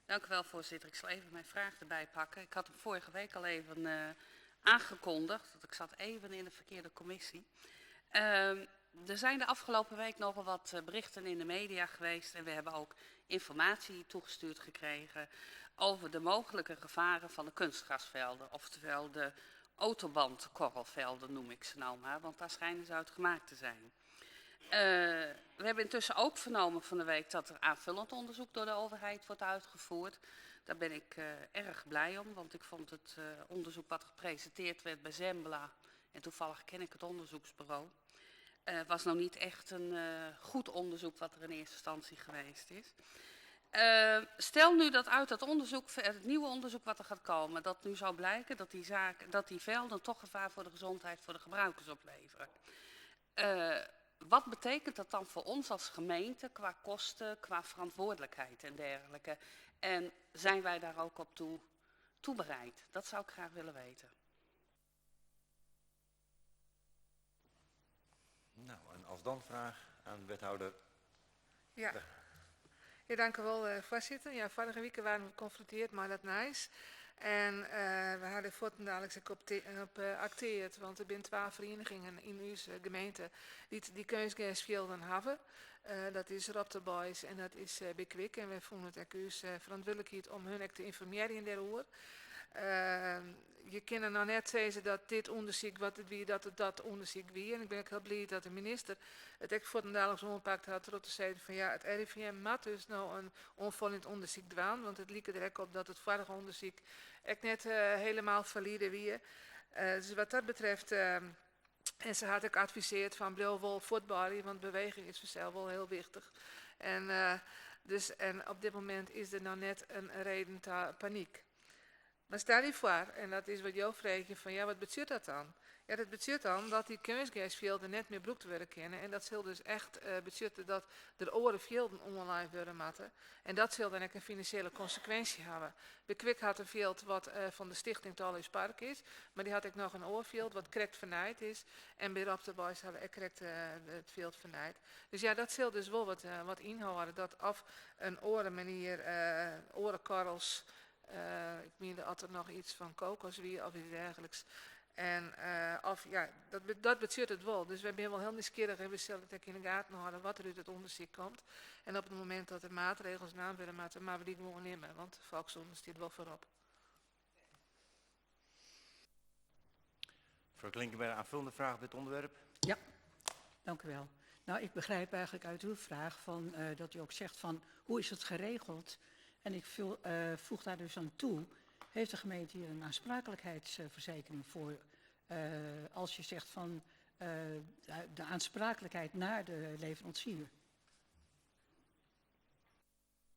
Dank u wel, voorzitter. Ik zal even mijn vraag erbij pakken. Ik had hem vorige week al even aangekondigd, want ik zat even in de verkeerde commissie. Er zijn de afgelopen week nogal wat berichten in de media geweest en we hebben ook informatie toegestuurd gekregen over de mogelijke gevaren van de kunstgrasvelden, oftewel de autobandkorrelvelden noem ik ze nou maar, want daar schijnen ze uit gemaakt te zijn. We hebben intussen ook vernomen van de week dat er aanvullend onderzoek door de overheid wordt uitgevoerd. Daar ben ik erg blij om, want ik vond het onderzoek wat gepresenteerd werd bij Zembla, en toevallig ken ik het onderzoeksbureau, was nou niet echt een goed onderzoek wat er in eerste instantie geweest is. Stel nu dat uit dat onderzoek, het nieuwe onderzoek wat er gaat komen, dat nu zou blijken dat die velden toch gevaar voor de gezondheid voor de gebruikers opleveren. Wat betekent dat dan voor ons als gemeente qua kosten, qua verantwoordelijkheid en dergelijke? En zijn wij daar ook op toe bereid? Dat zou ik graag willen weten. Nou, een als dan vraag aan de wethouder. Ja. Ja, dank u wel, voorzitter. Ja, vorige week waren we geconfronteerd met dat NIJs. En we hadden voortdurend op acteerd, want er zijn 12 verenigingen in onze gemeente die kunstgasvelden hebben. Dat is Rob Boys en dat is Bikwik. En we vonden het onze verantwoordelijkheid om hun te informeren in daarover. Je kan nou net zeggen dat dit onderzoek wat het wie, dat het dat onderzoek wie. En ik ben ook heel blij dat de minister het echt voor de dagelijks oppakt had erop te zeggen van ja, het RIVM moet dus nou een onvoldoend onderzoek doen, want het liep er echt op dat het vorige onderzoek echt net helemaal valide wie. Dus wat dat betreft, en ze had ook adviseerd van blijf wel voetballen, want beweging is vanzelf wel heel wichtig. En op dit moment is er nou net een reden tot paniek. Maar stel je voor, en dat is wat jou vraagt, van ja, wat betekent dat dan? Ja, dat betekent dan dat die kunstgasvelden net meer broek te worden kennen. En dat zal dus echt betekenen dat er andere velden online worden moeten. En dat zal dan ook een financiële consequentie hebben. De Kwik had een veld wat van de stichting Talhuis Park is. Maar die had ook nog een oorveld wat correct vernaaid is. En bij Rob de Boys hadden we correct het veld vernaaid. Dus ja, dat zal dus wel wat inhouden. Dat af een andere manier, orenkorrels... ik meen dat er nog iets van kokoswier of iets dergelijks. En dat betekent het wel. Dus we zijn wel heel nieuwsgierig en we zullen het in de gaten houden wat er uit het onderzoek komt. En op het moment dat er maatregels naar willen maken, maar we die gewoon nemen, want de volksonderzoek staat wel voorop. Mevrouw Klinkenberg, aanvullende vraag op dit onderwerp? Ja, dank u wel. Nou, ik begrijp eigenlijk uit uw vraag van, dat u ook zegt van hoe is het geregeld? En ik voeg daar dus aan toe, heeft de gemeente hier een aansprakelijkheidsverzekering voor? Als je zegt van de aansprakelijkheid naar de leverancier.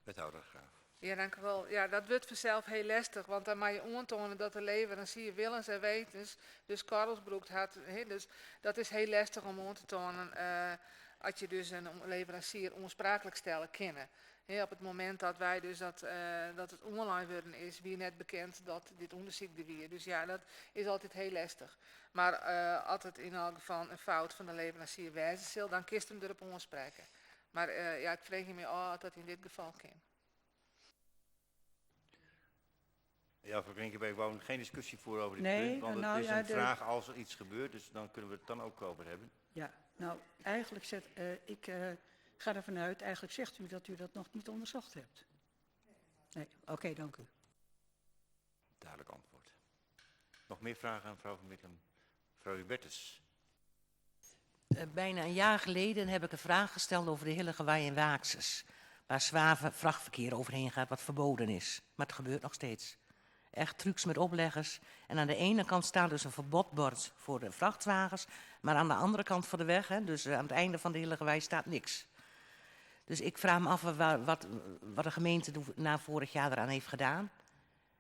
Wethouder Graaf. Ja, dank u wel. Ja, dat wordt vanzelf heel lastig, want dan mag je aantonen dat de leverancier willens en wetens dus korrelsbroek had. Dus dat is heel lastig om aan te tonen als je dus een leverancier onsprakelijk stellen kennen. Op het moment dat wij dus dat het online worden is, wie net bekend dat dit onderzoek er weer. Dus ja, dat is altijd heel lastig. Maar als het in elk geval een fout van de leverancier wijzen zal, dan kist hem erop aanspreken. Maar ja, ik vreeg je me af dat in dit geval kan. Ja, mevrouw Klinkenberg, ik wou geen discussie voeren over dit Nee, punt, want nou, het is ja, een vraag als er iets gebeurt, dus dan kunnen we het dan ook over hebben. Ja, nou eigenlijk ik ga ervan uit, eigenlijk zegt u dat nog niet onderzocht hebt. Nee, oké, dank u. Duidelijk antwoord. Nog meer vragen aan mevrouw Van Middelen? Mevrouw Hubertus. Bijna een jaar geleden heb ik een vraag gesteld over de Hillegewei en Waakses. Waar zwaar vrachtverkeer overheen gaat, wat verboden is. Maar het gebeurt nog steeds. Echt trucs met opleggers. En aan de ene kant staat dus een verbodbord voor de vrachtwagens. Maar aan de andere kant van de weg, dus aan het einde van de Hillegewei, staat niks. Dus ik vraag me af wat de gemeente na vorig jaar eraan heeft gedaan.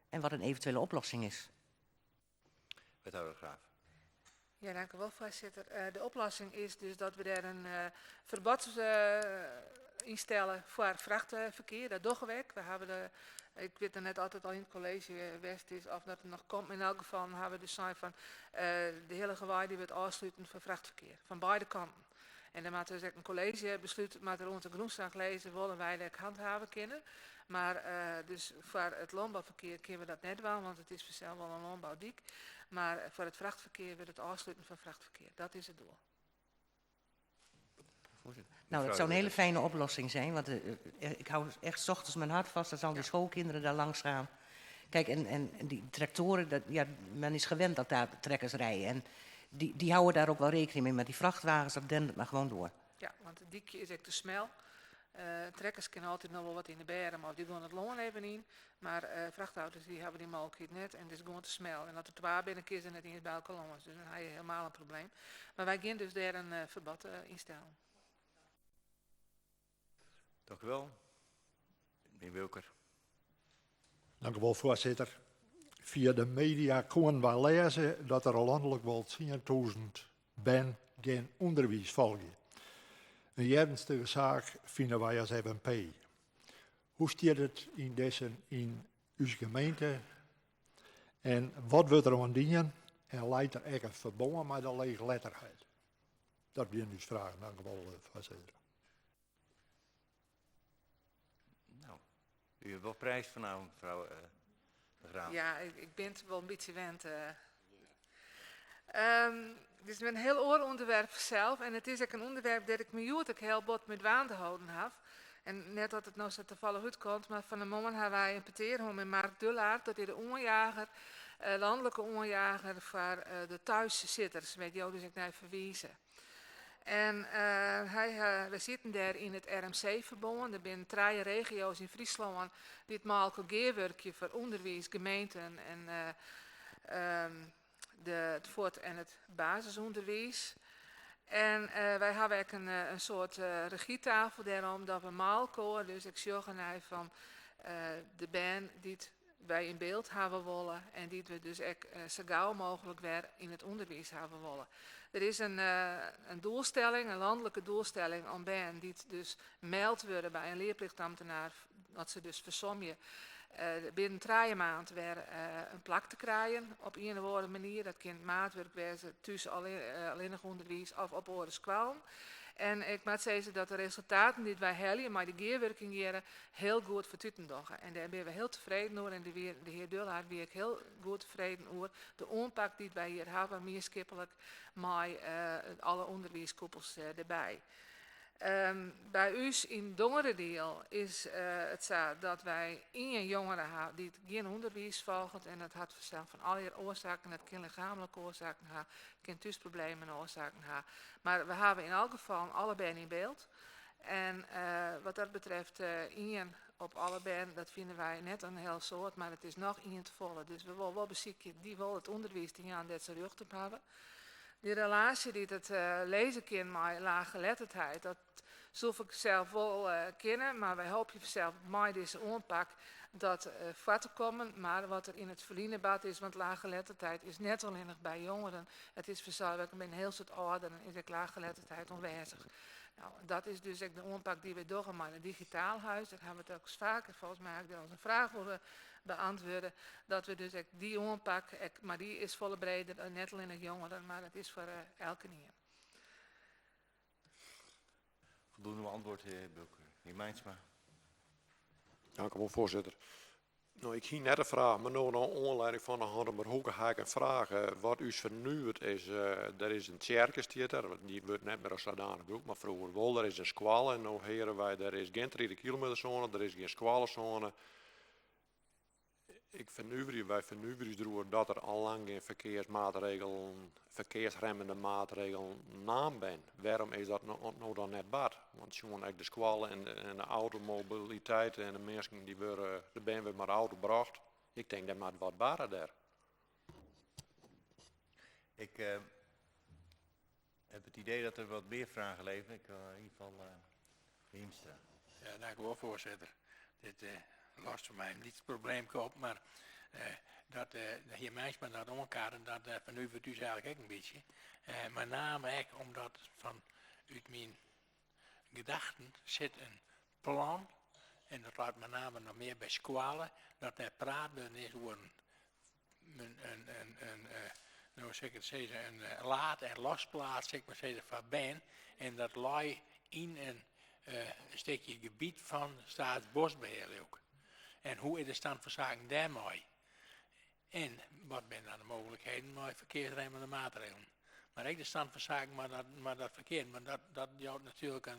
En wat een eventuele oplossing is. Wethouder Graaf. Ja, dank u wel, voorzitter. De oplossing is dus dat we daar een verbod instellen voor vrachtverkeer. Dat doen we. We hebben ik weet er net altijd al in het college West is of dat het nog komt. Maar in elk geval hebben we dus zijn van de hele gewaai die we het afsluiten voor vrachtverkeer. Van beide kanten. En dan moeten we dus een college besluiten, maar rond de groenslag lezen willen wij dat handhaven kunnen. Maar dus voor het landbouwverkeer kunnen we dat net wel, want het is vanzelf wel een landbouwdiek. Maar voor het vrachtverkeer wil het afsluiten van vrachtverkeer. Dat is het doel. Nou, dat zou een hele fijne oplossing zijn, want ik hou echt 's ochtends mijn hart vast als al die schoolkinderen daar langs gaan. Kijk, en die tractoren, men is gewend dat daar trekkers rijden. En die houden daar ook wel rekening mee, maar die vrachtwagens, dat dendert maar gewoon door. Ja, want het diekje is echt te smal. Trekkers kunnen altijd nog wel wat in de bergen, maar die gaan het longen even in. Maar vrachtauto's die hebben die mogelijkheid net en het is gewoon te smal. En dat er 2 binnen is en het niet bij elkaar longen. Dus dan heb je helemaal een probleem. Maar wij gaan dus daar een verbod instellen. Dank u wel. Meneer Wilker. Dank u wel, voorzitter. Via de media konden we lezen dat er landelijk wel 10.000 ben geen onderwijs volgen. Een ernstige zaak vinden wij als FNP. Hoe staat het in uw gemeente? En wat wordt er aan dienen? En leidt er echt een verband met de leegletterheid? Dat zijn dus vragen. Dank u wel, voorzitter. Nou, u hebt wel prijs vanavond, mevrouw de Graaf. Ja, ik ben het wel een beetje gewend. Het is een heel oor onderwerp zelf. En het is ook een onderwerp dat ik me juist heel bot met waan te houden heb. En net dat het nou zo toevallig uitkomt, maar van de moment hebben wij een peteerhom met Mark Dullaert. Dat is de onjager, landelijke onjager voor de thuiszitters. Met jou dus ik naar verwijzen. En we zitten daar in het RMC-verbond. Er zijn 3 regio's in Friesland die het maken geerwerkje voor onderwijs, gemeenten en het voort- en het basisonderwijs. En wij hebben ook een soort regietafel daarom dat we maalkoor, dus ik zorg van de band die wij in beeld hebben willen en die we dus ook zo gauw mogelijk weer in het onderwijs hebben willen. Er is een doelstelling, een landelijke doelstelling aan band die dus meldt worden bij een leerplichtambtenaar dat ze dus versommen binnen 3 maanden weer een plak te krijgen op een of andere manier. Dat kan maatwerk wezen, thuis alleenig onderwijs of op oren kwam. En ik moet zeggen dat de resultaten die wij halen, maar de geerwerking hier heel goed vertuten doggen. En daar ben we heel tevreden over. En de heer Dullaert ben ik heel goed tevreden over. De aanpak die wij hier hebben, meer skippelijk, met alle onderwijskoepels erbij. Bij ons in Dongerendeel is het zo dat wij 1 jongere hebben die geen onderwijs volgt. En dat had vanzelf van alle oorzaken. Dat kan lichamelijke oorzaken hebben, kan thuisproblemen oorzaken hebben. Maar we hebben in elk geval allebei in beeld. En wat dat betreft 1 op allebei, dat vinden wij net een heel soort. Maar het is nog 1 te volle. Dus we willen wel bezieken die wil het onderwijs die aan dat ze rug op hebben. Die relatie die het lezen kan met laaggeletterdheid, dat zou ik zelf wel kennen, maar wij hopen zelf met deze aanpak dat vat te komen. Maar wat er in het verliezenbad is, want laaggeletterdheid is net alleen nog bij jongeren. Het is verzuild, bij een heel soort ouderen is de laaggeletterdheid aanwezig. Nou, dat is dus ook de aanpak die we doen met een digitaal huis. Daar hebben we het ook vaker, volgens mij, ook als een vraag voor beantwoorden. Dat we dus ook die aanpak, maar die is volle breder, net alleen nog jongeren, maar het is voor elke nier. Voldoende antwoord, heer Bulker. Heer Mijnsma. Dank u wel, voorzitter. Nou, ik ging net een vraag, maar nou naar aanleiding van de handen, maar hoe ga ik een vraag? Wat u vernieuwd is, er is een tjerkenstheater, die wordt net meer als zodanig gebruikt, maar vroeger wel, er is een squal en nou heren wij, er is geen 30 kilometerzone, er is geen squalenzone. Wij vernieuwen erover dat er al lang geen verkeersremmende maatregelen naam zijn. Waarom is dat nou dan net bad? Want gewoon de squallen en de automobiliteit en de mensen die worden, de ben weer met de auto gebracht. Ik denk dat maar wat baden daar. Ik heb het idee dat er wat meer vragen leven. Ik wil in ieder geval Hiemstra. Ja, dank u wel, voorzitter. Dit lost voor mij niet het probleem op, maar dat hier mensen dat elkaar en dat vernuivert u eigenlijk ook een beetje. Met name ook omdat uit mijn gedachten zit een plan, en dat laat met name nog meer bij squalen, dat er praten is over nou zeg ik het zeggen, een laad- en losplaats, zeg maar zeggen, van Ben. En dat lag in een stukje gebied van Staatsbosbeheer ook. En hoe is de stand van zaken daarmee? En wat zijn dan de mogelijkheden met verkeersremmende maatregelen? Maar ik de stand van zaken, maar dat verkeer, maar dat jouwt natuurlijk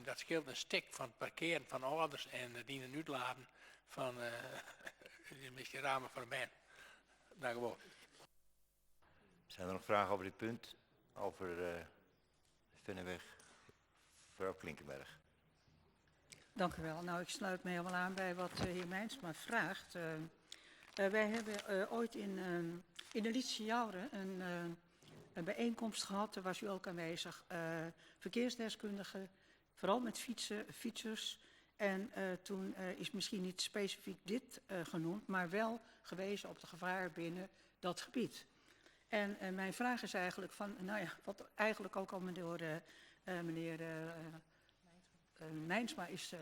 dat scheelt een stuk van het parkeren van ouders en het in- en uitladen van misschien ramen voor Ben. Dank u wel. Zijn er nog vragen over dit punt? Over Venneweg, mevrouw Klinkenberg. Dank u wel. Nou, ik sluit me helemaal aan bij wat de heer Mijnsma vraagt. Wij hebben ooit in de Lietse Jouren een bijeenkomst gehad. Daar was u ook aanwezig. Verkeersdeskundigen, vooral met fietsers. En toen is misschien niet specifiek dit genoemd, maar wel gewezen op de gevaren binnen dat gebied. En mijn vraag is eigenlijk van, nou ja, wat eigenlijk ook al door meneer Mijnsma is,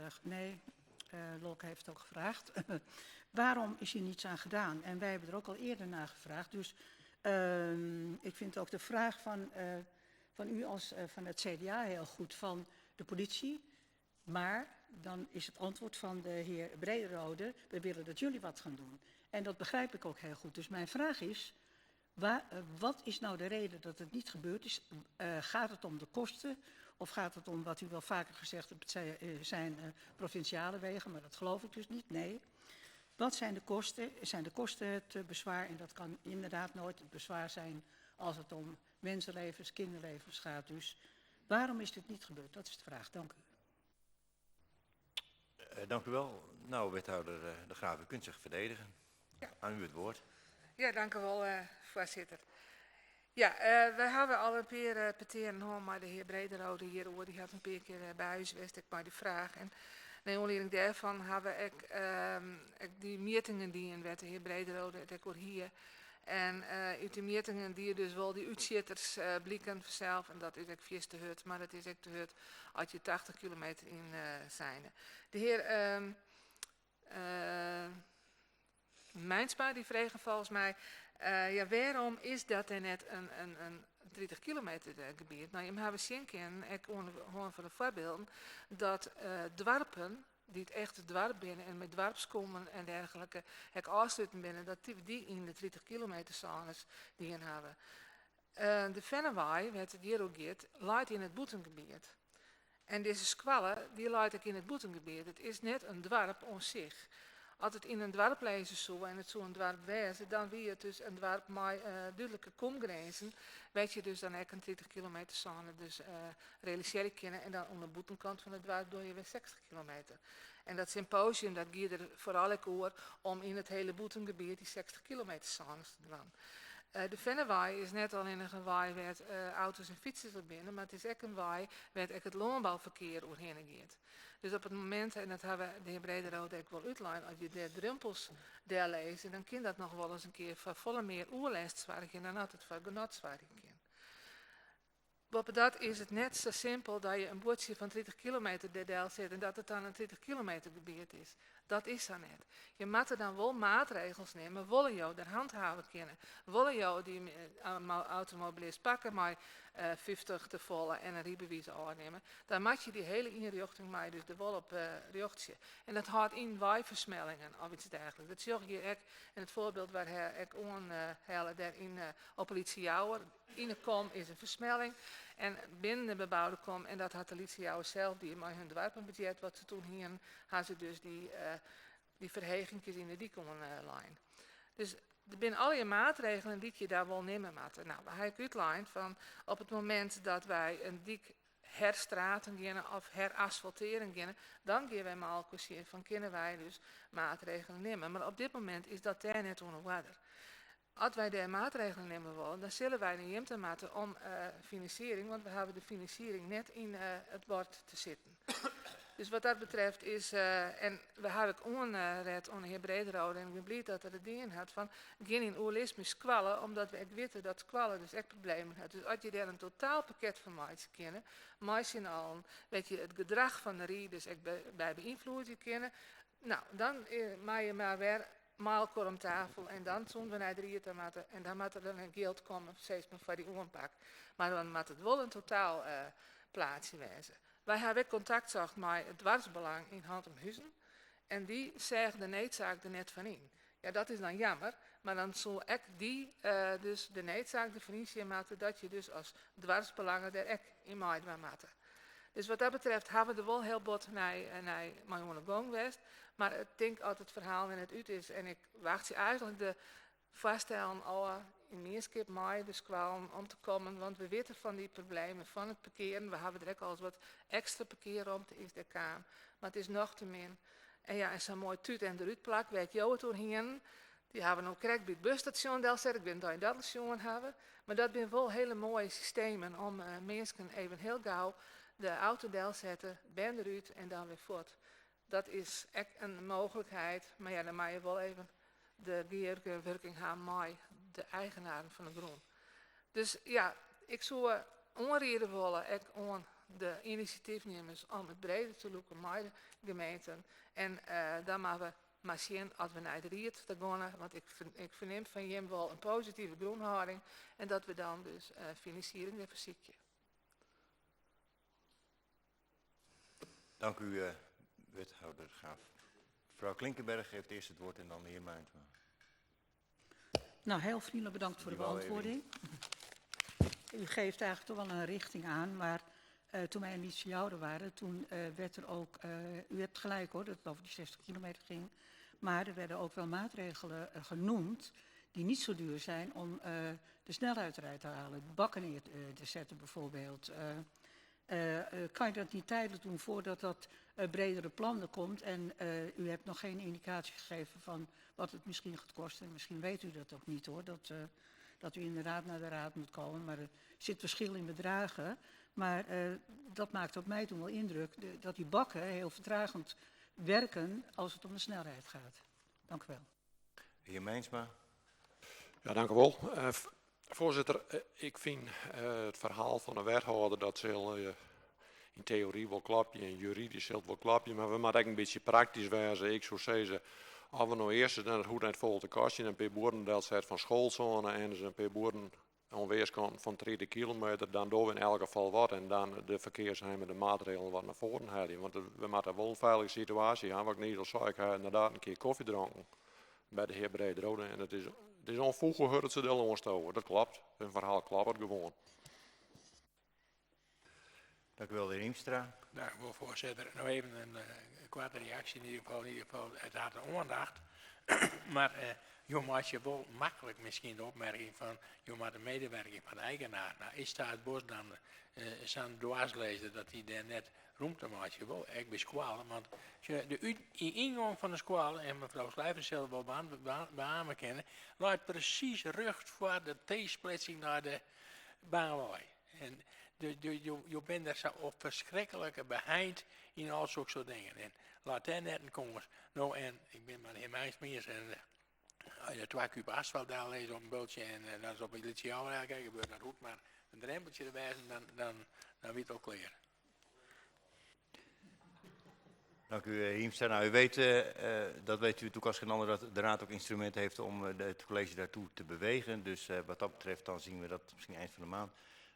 Lok heeft het ook gevraagd. Waarom is hier niets aan gedaan? En wij hebben er ook al eerder naar gevraagd. Dus ik vind ook de vraag van u als van het CDA heel goed, van de politie. Maar dan is het antwoord van de heer Brederode, we willen dat jullie wat gaan doen. En dat begrijp ik ook heel goed. Dus mijn vraag is, wat is nou de reden dat het niet gebeurd is? Gaat het om de kosten? Of gaat het om, wat u wel vaker gezegd hebt, zijn provinciale wegen, maar dat geloof ik dus niet, nee. Wat zijn de kosten? Zijn de kosten het bezwaar? En dat kan inderdaad nooit het bezwaar zijn als het om mensenlevens, kinderlevens gaat. Dus waarom is dit niet gebeurd? Dat is de vraag. Dank u. Dank u wel. Nou, wethouder De Graaf, u kunt zich verdedigen. Ja. Aan u het woord. Ja, dank u wel, voorzitter. Ja, wij hebben al een keer peteren gehad met de heer Brederode hierover. Die had een keer bij huisvest ik maar die vraag. En naar aanleiding daarvan hebben ik die meetingen die in werd de heer Brederode ik hoor hier. En uit die meetingen die dus wel die uitzitters blikken vanzelf. En dat is ook vies te hut, maar dat is ook te hut als je 80 kilometer in zijn. De heer Mijnsma die vreeg volgens mij, ja, waarom is dat er net een 30 kilometer gebied? Nou, je hebt zien kennen, ik gewoon van de voorbeelden, dat dwarpen, die het echte dwarp binnen en met dwarpskommen en dergelijke, ik afsluiten binnen, dat die in de 30 kilometer zones die in hebben. De Vennewaai, wat het hier ook gaat, leidt in het boetengebied. En deze squallen, die leidt ook in het boetengebied. Het is net een dwarp om zich. Als het in een dwarp lezen zo en het zo een dwarp wezen, dan wie het dus een dwarp met duidelijke komgrenzen, weet je dus dan ook een 30 kilometer zone dus realiseren kunnen en dan aan de boetenkant van het dwarp doe je weer 60 kilometer. En dat symposium dat gaat er vooral ook over om in het hele boetengebied die 60 kilometer zones te doen. De Vennewaai is net alleen een waai waar auto's en fietsers er binnen, maar het is ook een waai waar het landbouwverkeer doorheen gaat. Dus op het moment, en dat hebben de heer Brederode ook wel uitlegd, als je de drumpels daar leest, dan kan dat nog wel eens een keer van volle meer oerlijst zwaar en dan had het van genot zwaar in. Op dat is het net zo simpel dat je een bordje van 30 kilometer deel zet en dat het dan een 30 kilometer gebied is. Dat is zo net. Je moet er dan wel maatregels nemen, willen jou de handhaven kunnen, willen jou die automobilist pakken maar 50 te volle en een rijbewijs aannemen, dan moet je die hele inrichting maar dus de wol op richtje. En dat houdt in waaiversmellingen of iets dergelijks. Dat zie je hier ook in het voorbeeld waar ik aanhalen daar in op Lietse Jouwer. In de kom is een versmelling en binnen de bebouwde kom, en dat had de Lietse Jouwer zelf, die met hun dwarpenbudget wat ze toen hier, hadden ze dus die verhegingjes in de diekomlijn. Dus er zijn allerlei maatregelen die je daar wel nemen moet. Nou, hij heeft uitgelegd van op het moment dat wij een dik herstraten gaan of herasfalteren gaan, dan gaan wij maar al van kunnen wij dus maatregelen nemen. Maar op dit moment is dat daar net onder water. Als wij daar maatregelen nemen willen, dan zullen wij een jemte maken om financiering, want we hebben de financiering net in het bord te zitten. Dus wat dat betreft is, en we hadden het onred aan de heer Brederode, en ik ben blij dat er het ding had van, geen in oorlisme squallen, omdat we ook weten dat squallen dus echt problemen had. Dus als je daar een totaalpakket van maakt kennen, maakt al, weet je, het gedrag van de rieders echt bij beïnvloeden kennen, nou, dan maak je maar weer maalkor om tafel en dan zo'n we naar de riet en dan moet er dan een geld komen, steeds maar voor die oorpak. Maar dan moet het wel een totaal plaatsje wezen. Wij hebben ook contact gezocht met het dwarsbelang in Hantemhuizen. En die zeggen de noodzaak er net van in. Ja, dat is dan jammer. Maar dan zal ook die dus de noodzaak definitie maken dat je dus als dwarsbelangen er ook in maait maar maken. Dus wat dat betreft hebben we er wel heel bot naar mijn gang geweest. Maar ik denk altijd het verhaal en het uit is. En ik wacht je eigenlijk de vaststellen al in meerskip mij dus kwam om te komen, want we weten van die problemen van het parkeren. We hebben er ook al eens wat extra parkeerruimte is de kaam, maar het is nog te min. En ja, en zo'n mooi tuut en eruit plak, weet je het doorheen. Die hebben we ook correct bij het busstation Delzet, ik ben daar in dat station hebben. Maar dat zijn wel hele mooie systemen om mensen even heel gauw de auto Delzetten, ben eruit en dan weer voort. Dat is echt een mogelijkheid, maar ja, dan moet je wel even de werking hebben met de eigenaren van de grond. Dus ja, ik zou onreden willen aan de initiatiefnemers om het breder te lopen met de gemeenten. En dan moeten we maar zien als we naar de riet te gaan, want ik verneem van hem wel een positieve grondhouding en dat we dan dus financiering weer verzieken. Dank u, wethouder Graaf. Mevrouw Klinkenberg heeft eerst het woord en dan de heer Muintema. Nou, heel vriendelijk bedankt voor de beantwoording. U geeft eigenlijk toch wel een richting aan, maar toen wij niet jouwer waren, toen werd er ook, u hebt gelijk hoor, dat het over die 60 kilometer ging, maar er werden ook wel maatregelen genoemd die niet zo duur zijn om de snelheid eruit te halen. Bakken neer te zetten bijvoorbeeld. Kan je dat niet tijdelijk doen voordat dat bredere plan er komt en u hebt nog geen indicatie gegeven van wat het misschien gaat kosten. En misschien weet u dat ook niet hoor, dat u inderdaad naar de raad moet komen. Maar er zit verschil in bedragen. Maar dat maakt op mij toen wel indruk dat die bakken heel vertragend werken als het om de snelheid gaat. Dank u wel. Heer Mijnsma. Ja, dank u wel. Voorzitter, ik vind het verhaal van de wethouder dat zal in theorie wel kloppen en juridisch zal het wel kloppen, maar we moeten ook een beetje praktisch wezen. Ik zou zeggen, als we nou eerst dan het goed net vol te kosten, een paar boeren Delzet van schoolzone en dus een paar boeren aan weerskant van 30 kilometer, dan doen we in elk geval wat en dan de verkeersheimen de maatregelen wat naar voren halen. Want we moeten wel een veilige situatie hebben. Wat ik niet al zei, ik heb inderdaad een keer koffie dronken bij de heer Brederode en het is onvoegelijk hoort ze deel onstoven. Dat klopt. Een verhaal klopt gewoon. Dank u wel, de heer Hiemstra. Dank u wel, voorzitter. Nou even een kwarte reactie in ieder geval. Het had een aandacht. Maar je maakt je wel makkelijk misschien de opmerking van, je maakt de medewerking van de eigenaar. Nou, is het bos dan zo'n dwarslezer dat hij daar net ruimte maakt? Je wel echt bij squalen. Want als je de ingang van de squalen, en mevrouw Slijvers zelf wel beamen kennen, laat precies rug voor de T-splitsing naar de baanwij. En je bent daar zo op verschrikkelijke behind in al soort dingen. En laat daar net een komen. Nou, en ik ben maar de heer Mijnsmeers en als je 2 kuub asfalt daar leest op een bultje en dan is op een liedje jouw kijken, gebeurt dat goed, maar een drempeltje erbij dan weet het al klaar. Dank u, Hiemstra. Nou, u weet, dat weet u natuurlijk als geen ander, dat de Raad ook instrumenten heeft om het college daartoe te bewegen. Dus wat dat betreft, dan zien we dat misschien eind van de maand.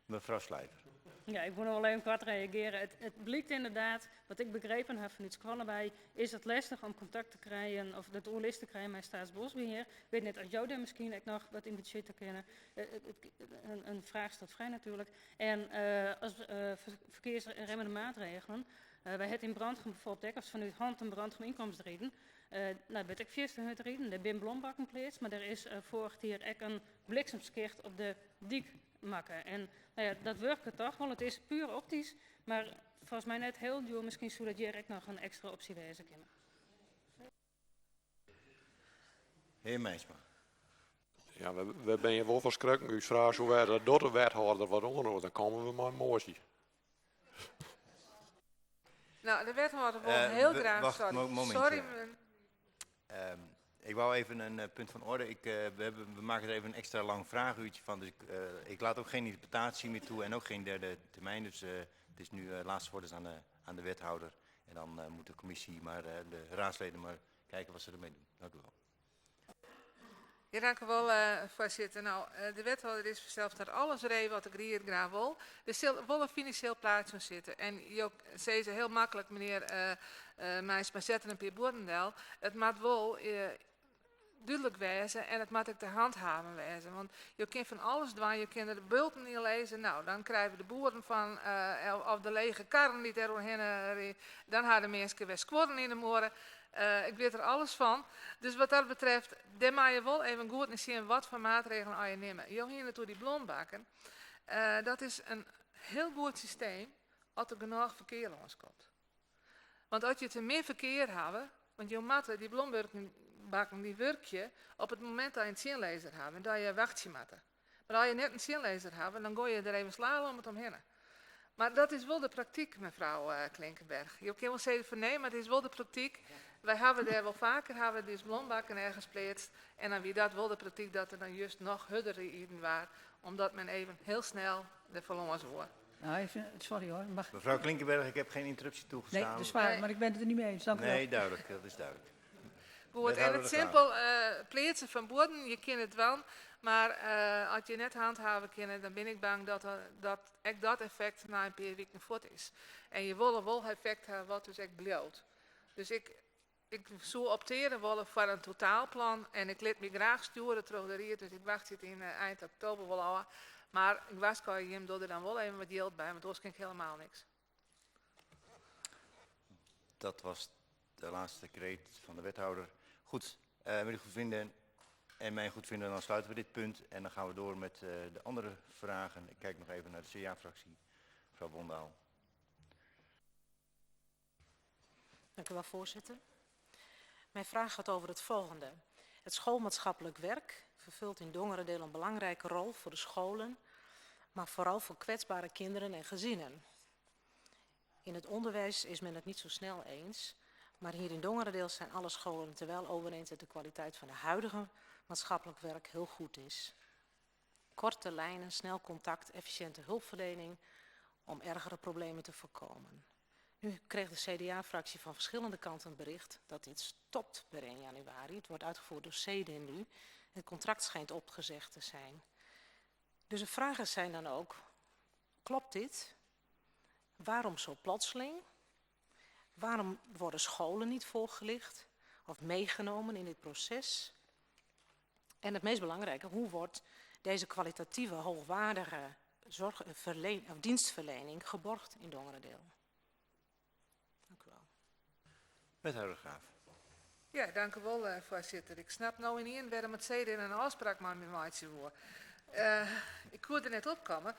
Mevrouw Slijver. Ja, ik moet nog alleen kort reageren. Het blijkt inderdaad, wat ik begrepen heb van iets kwallebei, is het lastig om contact te krijgen, of het oorlist te krijgen met Staatsbosbeheer. Ik weet net, als jou daar misschien ook nog wat in budget te kennen. Een vraag staat vrij natuurlijk. En als verkeersremmende maatregelen, wij hebben in Brandgem bijvoorbeeld, als vanuit Hand een Brandgem inkomstreden. Nou, weet ik 40 reden, de Bim Blombakken plaats, maar er is vorig jaar ook een bliksemskicht op de dik maken. En nou ja, dat werkt toch wel. Het is puur optisch, maar volgens mij net heel duur. Misschien zou dat direct nog een extra optie wezen kunnen. Heer Mijnsma. Ja, we ben je wel verschrikken. U vraagt hoe wij dat door de wethouder wat onderhouden, dan komen we maar een motie. Nou, de wethouder wil heel graag... Wacht, sorry. momentje. Sorry, Ik wou even een punt van orde. We maken er even een extra lang vraaguurtje van. Dus ik laat ook geen interpretatie meer toe en ook geen derde termijn. Dus het is nu laatste woord is aan de wethouder. En dan moet de commissie, de raadsleden maar kijken wat ze ermee doen. Dank u wel. Ja, dank u wel, voorzitter. Nou, de wethouder is versteld dat alles reed wat ik hier graag wil. Er zal een financieel plaatje zitten. En je zei ze heel makkelijk, meneer Meijs, maar zetten een Pier Boerdendel. Het moet wel duidelijk wezen en het moet ook te handhaven wezen. Want je kunt van alles doen, je kunt de bulten niet lezen. Nou, dan krijgen de boeren van, of de lege karren die er doorheen, dan hadden mensen weer squatten in de moren. Ik weet er alles van. Dus wat dat betreft, daar moet je wel even goed zien wat voor maatregelen je neemt. Je hier naartoe die blombakken. Dat is een heel goed systeem als er genoeg verkeer langskomt. Want als je te meer verkeer hebt, want je moet die blombakken die werk je op het moment dat je een zinlezer hebt en dat je wachtje moet. Maar als je net een zinlezer hebt, dan ga je er even slaan om het omheen. Maar dat is wel de praktijk, mevrouw Klinkenberg. Je kan wel zeggen van nee, maar het is wel de praktijk. Wij hebben daar wel vaker deze blombakken ergens geplaatst. En dan wie dat wel de praktijk dat er dan juist nog hudderen in waren. Omdat men even heel snel de verlongers wordt. Nou, even, sorry hoor. Mevrouw Klinkenberg, ik heb geen interruptie toegestaan. Nee, dat is waar, maar ik ben het er niet mee eens. Dank u wel. Nee, duidelijk, dat is duidelijk. Goed, en het simpel plaatsen van boorden, je kent het wel. Maar als je net handhaven kan, dan ben ik bang dat effect na een paar weken voort is. En je wil wel effect hebben wat dus echt blijft. Dus ik zou opteren willen voor een totaalplan. En ik laat me graag sturen terug de riet. Dus ik wacht het in eind oktober wel al. Maar ik was kan je hem er dan wel even wat geld bij, want anders kan ik helemaal niks. Dat was de laatste kreet van de wethouder. Goed, met uw goedvinden en mijn goedvinden, dan sluiten we dit punt. En dan gaan we door met de andere vragen. Ik kijk nog even naar de CDA-fractie. Mevrouw Bondaal. Dank u wel, voorzitter. Mijn vraag gaat over het volgende. Het schoolmaatschappelijk werk vervult in Dongerendeel een belangrijke rol voor de scholen, maar vooral voor kwetsbare kinderen en gezinnen. In het onderwijs is men het niet zo snel eens, maar hier in Dongerendeel zijn alle scholen het er wel over eens dat de kwaliteit van de huidige maatschappelijk werk heel goed is. Korte lijnen, snel contact, efficiënte hulpverlening om ergere problemen te voorkomen. Nu kreeg de CDA-fractie van verschillende kanten een bericht dat dit stopt per 1 januari. Het wordt uitgevoerd door CEDIN nu. Het contract schijnt opgezegd te zijn. Dus de vragen zijn dan ook, klopt dit? Waarom zo plotseling? Waarom worden scholen niet voorgelicht of meegenomen in dit proces? En het meest belangrijke, hoe wordt deze kwalitatieve, hoogwaardige dienstverlening geborgd in Dongerendeel? Dank u wel. Wethouder Graaf. Ja, dank u wel, voorzitter. Ik snap nou niet waarom het CEDIN een afspraak met me maatje wordt. Ik kon er net opkomen.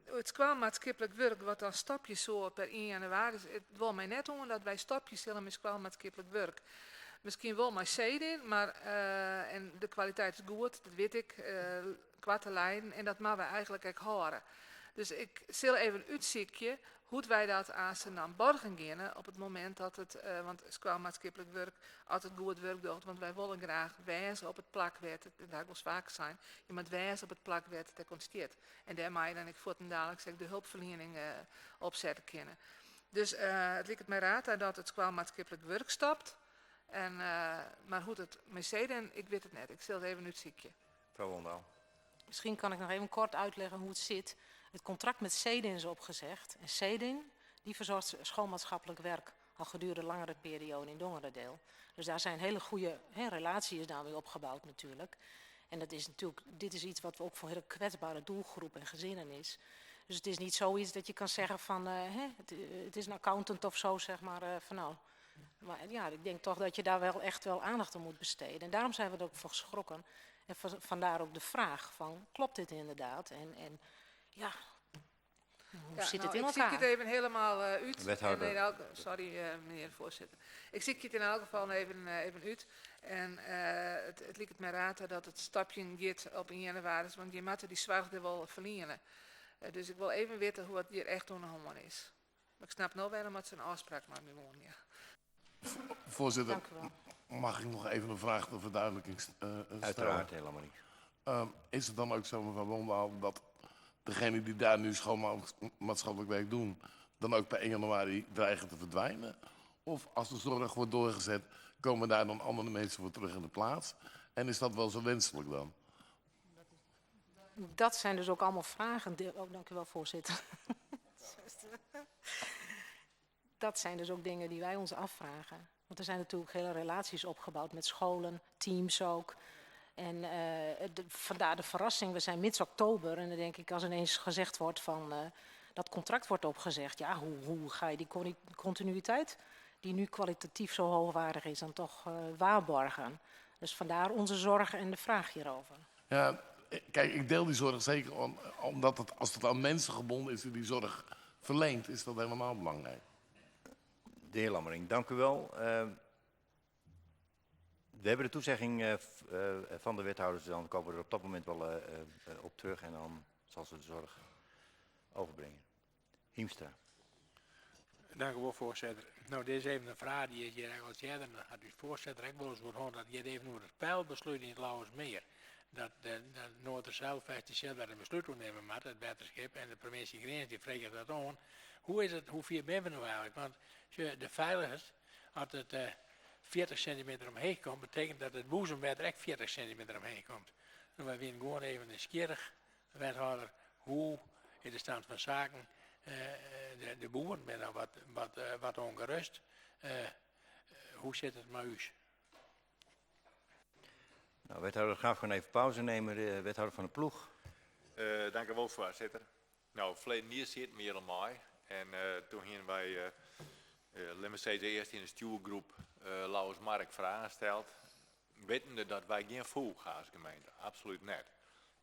Het kwam maatschappelijk werk, wat dan stapjes zo per 1 januari is. Het wil mij net om dat wij stapjes zullen met kwam maatschappelijk werk. Misschien wel maar CEDIN, maar en de kwaliteit is goed, dat weet ik, kwarte lijnen. En dat maken we eigenlijk ook horen. Dus ik zal even uitzieken hoe wij dat aan ze dan borgen gaan op het moment dat het, want het kwam maatschappelijk werk, altijd goed werk doet, want wij willen graag wijzen op het plakwet, dat wil vaak zijn, je moet wijzen op het plakwet dat constateert. En daar mag je dan ik voort en dadelijk zeg, de hulpverlening opzetten kunnen. Dus het lijkt mij raad dat het kwam maatschappelijk werk stopt. En, maar hoe het met CEDIN, ik weet het net, ik zal het even uitzieken. Mevrouw Bondaal. Misschien kan ik nog even kort uitleggen hoe het zit. Het contract met CEDIN is opgezegd. En CEDIN die verzorgt schoolmaatschappelijk werk al gedurende langere periode in Dongerendeel. Dus daar zijn hele goede relaties daar weer opgebouwd natuurlijk. En dat is natuurlijk, dit is iets wat ook voor hele kwetsbare doelgroepen en gezinnen is. Dus het is niet zoiets dat je kan zeggen van het is een accountant of zo, zeg maar. Van nou. Maar ja, ik denk toch dat je daar wel echt wel aandacht aan moet besteden. En daarom zijn we er ook voor geschrokken. En vandaar ook de vraag van, klopt dit inderdaad? En ja, hoe zit het in elkaar? Ik zie het even helemaal uit. Wethouder. Sorry, meneer de voorzitter. Ik zie het in elk geval even uit. En het lijkt me raad dat het stapje gaat op 1 januari is, want je moet die zwaarte wel verliezen. Dus ik wil even weten hoe het hier echt onderhandeld is. Maar ik snap nou waarom het zo'n afspraak maar mee wonen, ja. Voorzitter, Dank u wel. mag ik nog even een vraag ter verduidelijking stellen? Uiteraard, helemaal niet. Is het dan ook zo, mevrouw Wondaal, dat degenen die daar nu schoonmaatschappelijk werk doen, dan ook per 1 januari dreigen te verdwijnen? Of als de zorg wordt doorgezet, komen daar dan andere mensen voor terug in de plaats? En is dat wel zo wenselijk dan? Dat zijn dus ook allemaal vragen. Dank u wel, voorzitter. Dat zijn dus ook dingen die wij ons afvragen. Want er zijn natuurlijk hele relaties opgebouwd met scholen, teams ook. En vandaar de verrassing, we zijn mid-oktober en dan denk ik als ineens gezegd wordt van dat contract wordt opgezegd. Ja, hoe ga je die continuïteit, die nu kwalitatief zo hoogwaardig is, dan toch waarborgen? Dus vandaar onze zorg en de vraag hierover. Ja, kijk, ik deel die zorg zeker, omdat als het aan mensen gebonden is die zorg verleent, is dat helemaal belangrijk. De heer Lammering, dank u wel. We hebben de toezegging van de wethouders, dan komen we er op dat moment wel op terug en dan zal ze de zorg overbrengen. Hiemstra. Dank u wel, voorzitter. Nou, dit is even een vraag die is hier eigenlijk al eerder had u voorzitter ook wel eens gehoord dat je even over het pijlbesluit in het Lauwersmeer. Dat Noorderzeilvest is daar een besluit toe nemen met het wetenschap en de provincie Grens die vragen dat aan. Hoe is het, hoe ver ben we nou eigenlijk? Want de veiligheid, als het 40 centimeter omheen komt, betekent dat het boezemwater echt 40 centimeter omheen komt. En wij willen gewoon even nieuwsgierig, wethouder, hoe in de stand van zaken, de boeren zijn al wat ongerust. Hoe zit het met u? Nou, wethouder, gaan we gewoon even pauze nemen. De wethouder van de ploeg. Dank u wel, voorzitter. Nou, verleden jaar zit meer dan mij. En toen gingen wij, laten we zeggen, eerst in de stuurgroep Lauwersmark vragen gesteld. Wetende dat wij geen voeg gaan als gemeente. Absoluut net.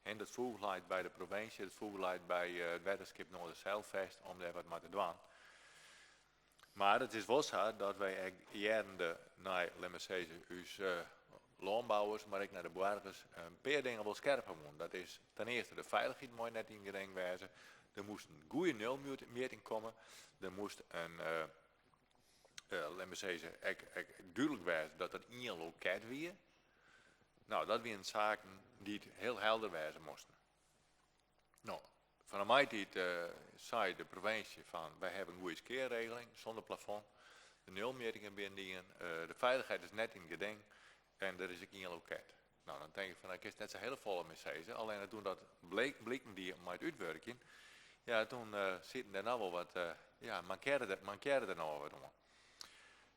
En dat voeg leidt bij de provincie, het voeg leidt bij het wetenschap Noorderzeilvest om daar wat mee te doen. Maar het is wel zo dat wij jaren naar, laten we zeggen, landbouwers, maar ook naar de burgers, een paar dingen wel scherp moeten. Dat is ten eerste de veiligheid mooi net in gering wijzen. Er moest een goede nulmeting komen. Er moest een, laten we zeggen, duidelijk wijzen dat er één loket weer. Nou, dat waren zaken die heel helder wijzen moesten. Nou, van mij zei de provincie van, wij hebben een goede skeerregeling zonder plafond. De nulmetingen binnen de veiligheid is net in geding. En er is ook één loket. Nou, dan denk ik van, ik is net zo hele volle mee. Alleen toen dat bleken die met uitwerking, ja, toen zitten er nou wel wat, mankeerde er nou wat om.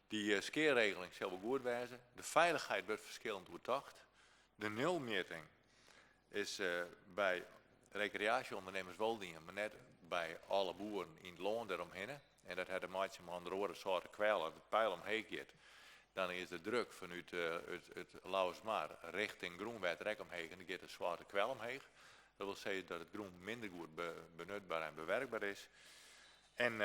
Die skeerregeling zal wel goed wijzen. De veiligheid wordt verschillend doordacht. De nulmeting is bij recreatieondernemers wel dienen, maar net bij alle boeren in het loon eromheen. En dat had de maatje met andere woorden soorten kwel, als het pijl omheen gaat. Dan is de druk vanuit het Lauwersmaar richting Groenwerd rek omheen en dan gaat de zwarte kwel omheen. Dat wil zeggen dat het groen minder goed benutbaar en bewerkbaar is. En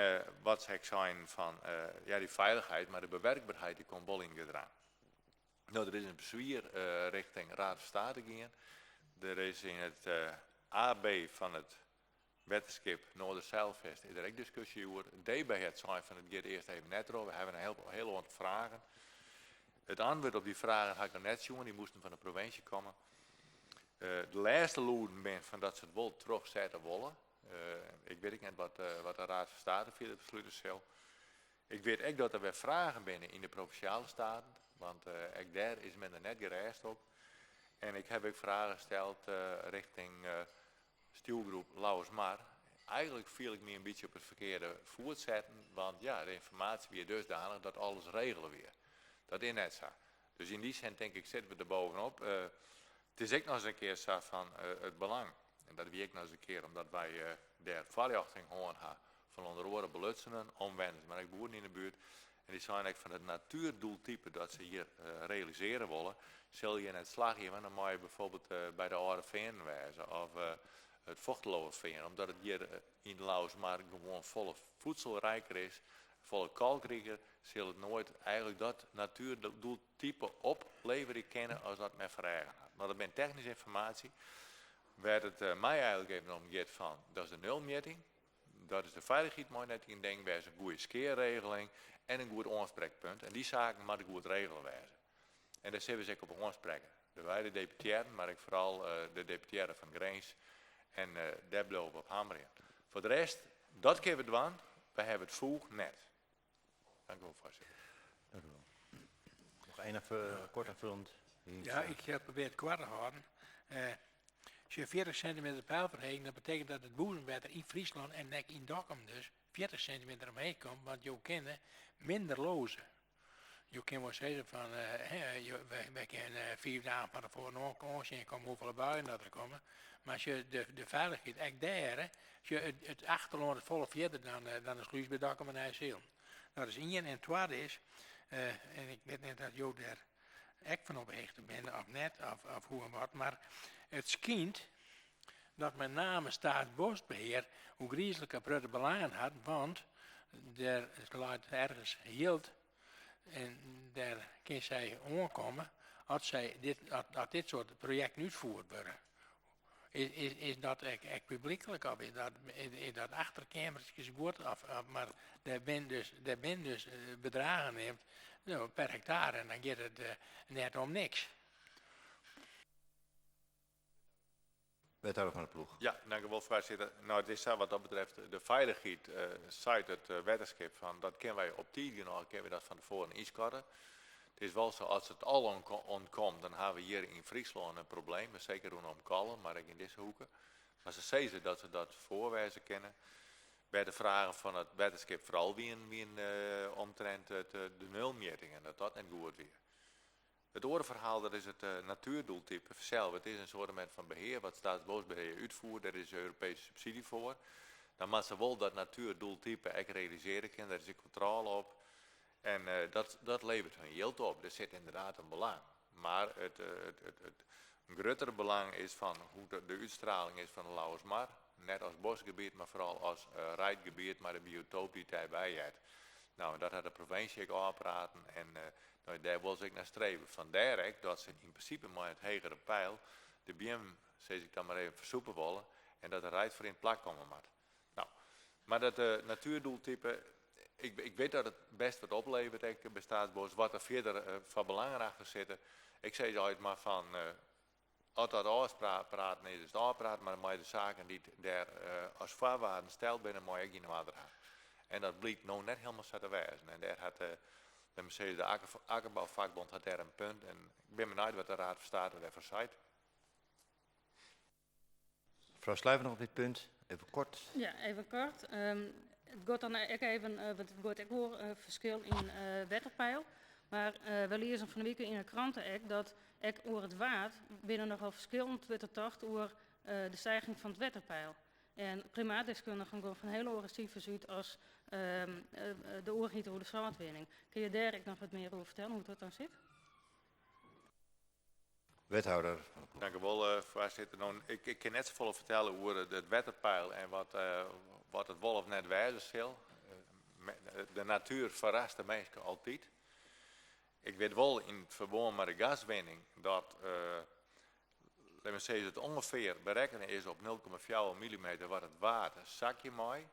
wat zeg ik zijn van die veiligheid, maar de bewerkbaarheid die komt wel in gedrang. Nou, er is een bezwier richting Raad van State gaan. Er is in het AB van het wetenschap Noorderzeilvest is er ook discussie over. DB het zijn van het gaat eerst even net over. We hebben een heel aantal vragen. Het antwoord op die vragen ga ik er net zien, die moesten van de provincie komen. De laatste loeden ben van dat ze het wel terugzetten willen. Ik weet niet wat de Raad van State via het besluit is. Ik weet ook dat er weer vragen binnen in de provinciale staten, want ook daar is men er net gereisd op. En ik heb ook vragen gesteld richting stuurgroep Lauwersmaar. Eigenlijk viel ik me een beetje op het verkeerde voet zetten, want ja, de informatie weer dusdanig dat alles regelen weer. Dat is net zo. Dus in die zin denk ik zitten we er bovenop. Het is ook nog eens een keer zo van het belang. En dat wie ook nog eens een keer omdat wij daar variachting horen gaan van onder andere belutsenen, omwenden, maar ik boeren in de buurt. En die zijn eigenlijk van het natuurdoeltype dat ze hier realiseren willen. Zul je in het slag geven, dan moet je bijvoorbeeld bij de oude veen wijzen of het vochtelooze veen. Omdat het hier in de Lauwersmaar gewoon volle voedselrijker is, volle kalkrijker, zal het nooit eigenlijk dat natuurdoeltype opleveren kennen als dat men vragen had. Maar dat ben technische informatie. Waar het mij eigenlijk even om gaat van, dat is de nulmeting. dat is de veiligheid, maar net in denk bij een goede skeerregeling en een goed aanspreekpunt. En die zaken moeten goed regelen wijzen. En daar zullen we zich op aanspreken. Wij de deputeren, maar ik vooral de deputeren van Greens. En daar blijven we op hameren. Voor de rest, dat kunnen we doen. Wij hebben het voeg net. Dank u wel, voorzitter. Dank u wel. Nog één even kort aanvullend. Ja, ik heb probeerd kwart te houden. Als je 40 centimeter pijlverheging, dat betekent dat het boezemwater in Friesland en nek in Dokkum dus 40 centimeter omheen komt, want je kan minder lozen. Je kan wel zeggen van, wij kunnen 4 dagen van tevoren aanzien komen hoeveel buien dat er komen. Maar als je de veiligheid echt daar, als je het achterland volle verder dan de sluis bij Dokkum en IJssel. Dat is 1 en 2 is, en ik weet niet dat je daar echt van op hechten bent, of net, of hoe en wat, maar het schijnt dat met name Staatsbosbeheer hoe griezelijke prutte belangen had, want er sluit ergens hield en daar kan zij aankomen als dit soort projecten uitvoerd worden. Is dat echt publiekelijk of is dat achterkamertjes goed? Maar daar ben dus bedragen neemt per hectare en dan gaat het net om niks. Wethouder van de ploeg. Ja, dank u wel, voorzitter. Nou, het is zo wat dat betreft de veiligheid, zei het wetenschap van, dat kennen wij op 10 jaar, kennen we dat van tevoren inschatten. Het is wel zo, als het al ontkomt, dan hebben we hier in Friesland een probleem, zeker rondom Kallen, maar ook in deze hoeken. Maar ze zeggen dat ze dat voorwijzen kennen. Bij de vragen van het wetenschap vooral wie omtrent de nulmetingen, dat net goed weer. Het andere verhaal, dat is het natuurdoeltype zelf. Het is een soort van beheer wat Staatsbosbeheer uitvoert. Daar is Europese subsidie voor. Dan moet ze wel dat natuurdoeltype echt realiseren kunnen. Daar is een controle op. En dat levert hun yield op. Er zit inderdaad een belang. Maar het grotere belang is van hoe de uitstraling is van de Lauwersmar. Net als bosgebied, maar vooral als rijtgebied, maar de biotoop die daarbij heeft. Nou, dat had de provincie ook aanpraten. En nou, daar wil ik naar streven. Vandaar ook dat ze in principe maar het hegere pijl de BM, zeg ik dan maar even, versoepen willen. En dat de rijt voor in plak komen moet. Nou, maar dat natuurdoeltype, ik weet dat het best wat oplevert bij Staatsbos. Wat er verder van belangen achter zitten. Ik zeg altijd maar van, als dat afpraten is, is het afpraten. Maar de zaken die daar als voorwaarden stelt binnen, moet je ook in water gaan. En dat blijkt nou net helemaal zo te wijzen. En daar had de Akkerbouwvakbond had daar een punt. En ik ben benieuwd wat de Raad van State daarvoor zei. Mevrouw Sluiver nog op dit punt, even kort. Ja, even kort. Het gaat dan ook even, het gaat ook hoor, verschil in wetterpeil. Maar we lezen van de week in de kranten ook dat ook over het waard binnen nogal verschillend wordt gedacht over de stijging van het wetterpeil. En klimaatdeskundigen gaan van hele oren cijfers uit als de oorgiet over de zoutwinning. Kun je daar nog wat meer over vertellen hoe dat dan zit? Wethouder. Dank u wel, voorzitter. Nou, ik kan net zoveel vertellen over het wetterpeil en wat het wel of net wijzen zal. De natuur verrast de mensen altijd. Ik weet wel in het verband met de gaswinning dat laten we zeggen, het ongeveer berekenen is op 0,4 mm wat het water zakje mooi,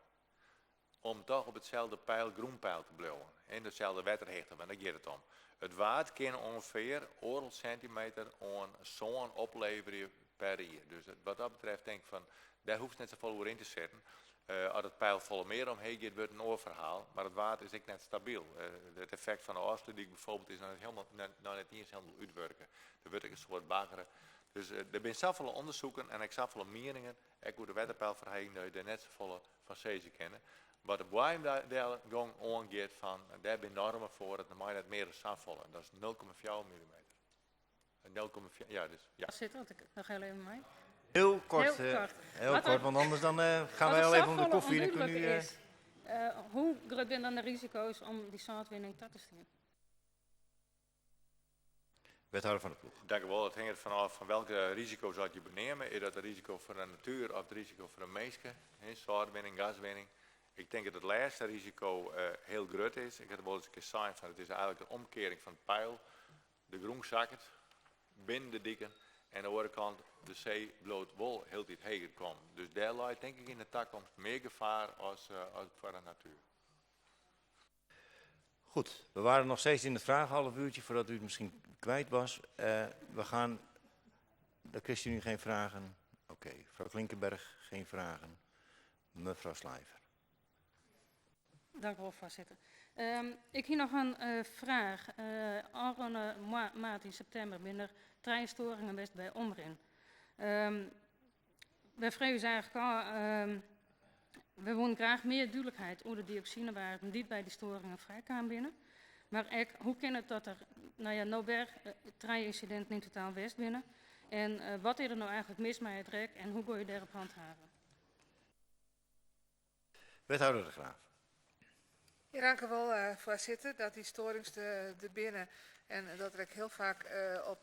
om toch op hetzelfde pijl, groenpijl te blijven. In dezelfde wetterhechten, maar daar gaat het om. Het water kan ongeveer 1 centimeter aan zo'n opleveren per jaar. Dus wat dat betreft denk ik van, daar hoeft net zoveel over in te zetten. Als het pijl volle meer omheen gaat, wordt een oorverhaal, maar het water is ook net stabiel. Het effect van de afsluiting bijvoorbeeld is net niet eens helemaal uitwerken. Er wordt ook een soort baggeren. Dus er zijn zoveel onderzoeken en ik zoveel meningen, ik hoe de wetterpeilverheging, dat je er net zoveel van zezen kennen. Wat de boeimgang aangeeft van, daar zijn normen voor, dat normaal net meer is afvallen. Dat is 0,4 mm. 0,4, ja, dus ja. Zit dat nog heel even mee? Heel kort, want anders dan gaan wij al even om de koffie. En dan kunnen u, hoe groot zijn dan de risico's om die zoutwinning te sturen? Wethouder van de ploeg. Dank u wel. Het hangt vanaf van welke risico's zou je benemen. Is dat het risico voor de natuur of het risico voor de mensen? Zoutwinning, gaswinning. Ik denk dat het laatste risico heel groot is. Ik heb er wel eens een keer gezegd van het is eigenlijk een omkering van het pijl. De groen zakt binnen de dikken En aan de andere kant, de zee bloot wel heel dit heger komen. Dus daar lijkt denk ik in de toekomst meer gevaar als voor de natuur. Goed, we waren nog steeds in de vraag, half uurtje, voordat u het misschien kwijt was. We gaan, de ChristenUnie geen vragen. Oké, mevrouw Klinkenberg, geen vragen. Mevrouw Slijver. Dank u wel, voorzitter. Ik hier nog een vraag. Al maand in september binnen treinstoringen best bij Omrin. Wij vrezen eigenlijk al, we willen graag meer duidelijkheid over de dioxinewaarden die bij die storingen vrij kan binnen. Maar hoe kan het dat er, nou weer treinincidenten in totaal West binnen? En wat is er nou eigenlijk mis met het rek en hoe wil je daarop handhaven? Wethouder De Graaf. Ja, dank u wel, voorzitter, dat die storings er binnen en dat er heel vaak op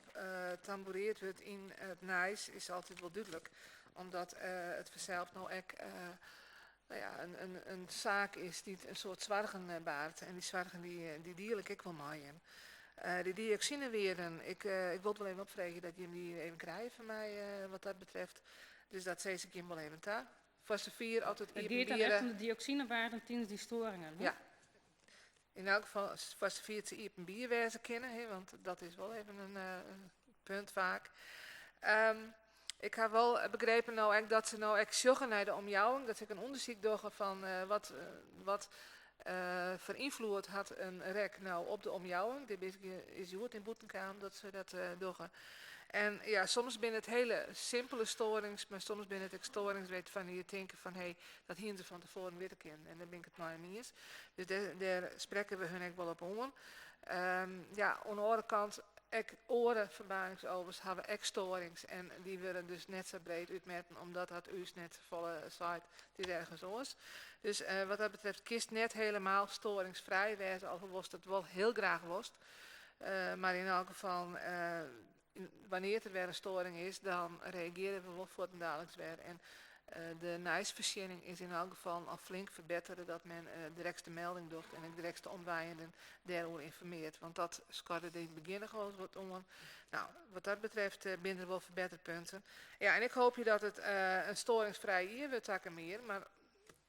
tamboureerd wordt in het Nijs is altijd wel duidelijk. Omdat het vanzelf nou echt een zaak is die een soort zwargen baart. En die zwargen die dierlijk ik wel maaien. Die dioxinewaarden, ik wil wel even opvragen dat je die even krijgt van mij wat dat betreft. Dus dat zei ik hem wel even daar. Fase 4 altijd het gaat dan echt om de dioxinewaarden tijdens die storingen. Hè? Ja. In elk geval fase 4 te iepen bier wezen kennen, want dat is wel even een punt vaak. Ik heb wel begrepen nou dat ze nou echt zoeken naar de omjouwing. Dat ik een onderzoek doe van wat voor invloed had een rek nou op de omjouwing. Dit is goed in Boetenkaam dat ze dat doen. En ja, soms ben het hele simpele storings, maar soms ben het ook storings weet van je denken van hey, dat hier ze van tevoren weten kennen. En dan ben ik het maar niet eens. Dus daar spreken we hun ook wel op om. Ja, aan de andere kant, oren verbaningsovers hebben ook storings en die willen dus net zo breed uitmeten omdat dat u net volle site het is ergens anders. Dus wat dat betreft kist net helemaal storingsvrij wezen, al was het wel heel graag was. Maar in elk geval, wanneer er weer een storing is, dan reageren we wel voor het dagelijks weer. En de NICE-voorziening is in elk geval al flink verbeterd dat men directe melding doet en de directe omwaaienden daarover informeert. Want dat scoorde in het begin gewoon wat om. Nou, wat dat betreft binnen er wel verbeterpunten. Ja, en ik hoop je dat het een storingsvrij hier wordt takken meer, maar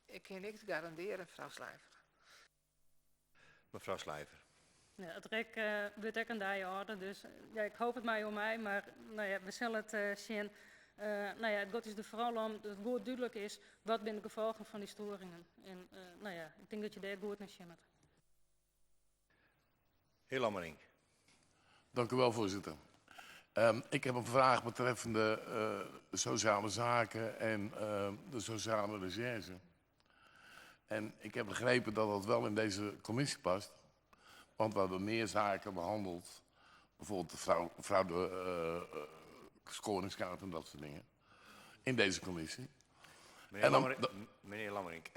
ik kan niks garanderen, mevrouw Slijver. Mevrouw Slijver. Ja, het rek wordt ook een die dus ja, ik hoop het maar om mij, maar nou ja, we zullen het zien. Nou ja, het gaat is er vooral om dat het goed duidelijk is wat zijn de gevolgen van die storingen. En nou ja, ik denk dat je daar goed naar ziet. Heer Lammerink. Dank u wel, voorzitter. Ik heb een vraag betreffende de sociale zaken en de sociale recherche. En ik heb begrepen dat dat wel in deze commissie past. Want we hebben meer zaken behandeld. Bijvoorbeeld de fraude scoringskaart en dat soort dingen. In deze commissie. Meneer Lammerink,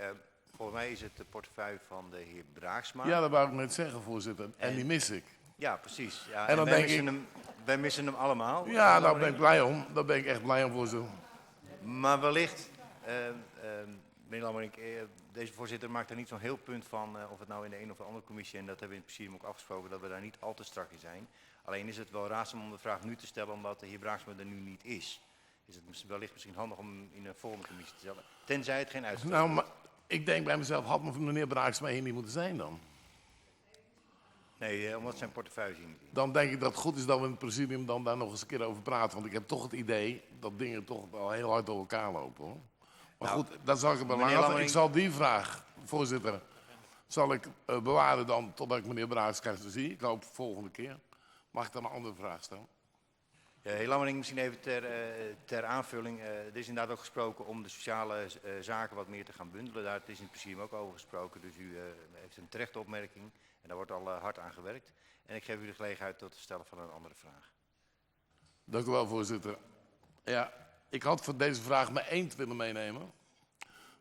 volgens mij is het de portefeuille van de heer Braaksma. Ja, dat wou ik net zeggen, voorzitter. En die mis ik. Ja, precies. Ja, en dan denk wij missen hem allemaal. Ja, daar ben ik blij om. Daar ben ik echt blij om, voorzitter. Maar wellicht, meneer Lammerink, deze voorzitter maakt er niet zo'n heel punt van of het nou in de een of de andere commissie, en dat hebben we in het presidium ook afgesproken, dat we daar niet al te strak in zijn. Alleen is het wel raadzaam om de vraag nu te stellen, omdat de heer Braaksma er nu niet is. Is het wellicht misschien handig om in een volgende commissie te stellen, tenzij het geen uitstel is. Nou, maar ik denk bij mezelf, had meneer Braaksma hier niet moeten zijn dan? Nee, omdat zijn portefeuille zien. Dan denk ik dat het goed is dat we in het presidium dan daar nog eens een keer over praten. Want ik heb toch het idee dat dingen toch wel heel hard door elkaar lopen, hoor. Maar nou, goed, dat zal ik er laten. Ik zal die vraag, voorzitter, zal ik bewaren dan totdat ik meneer Braaksma zie. Ik hoop volgende keer. Mag ik dan een andere vraag stellen? Ja, heer Lammerink, misschien even ter aanvulling. Er is inderdaad ook gesproken om de sociale zaken wat meer te gaan bundelen. Daar is in het presidium ook over gesproken. Dus u heeft een terechte opmerking. En daar wordt al hard aan gewerkt. En ik geef u de gelegenheid tot het stellen van een andere vraag. Dank u wel, voorzitter. Ja, ik had voor deze vraag mijn eend willen meenemen.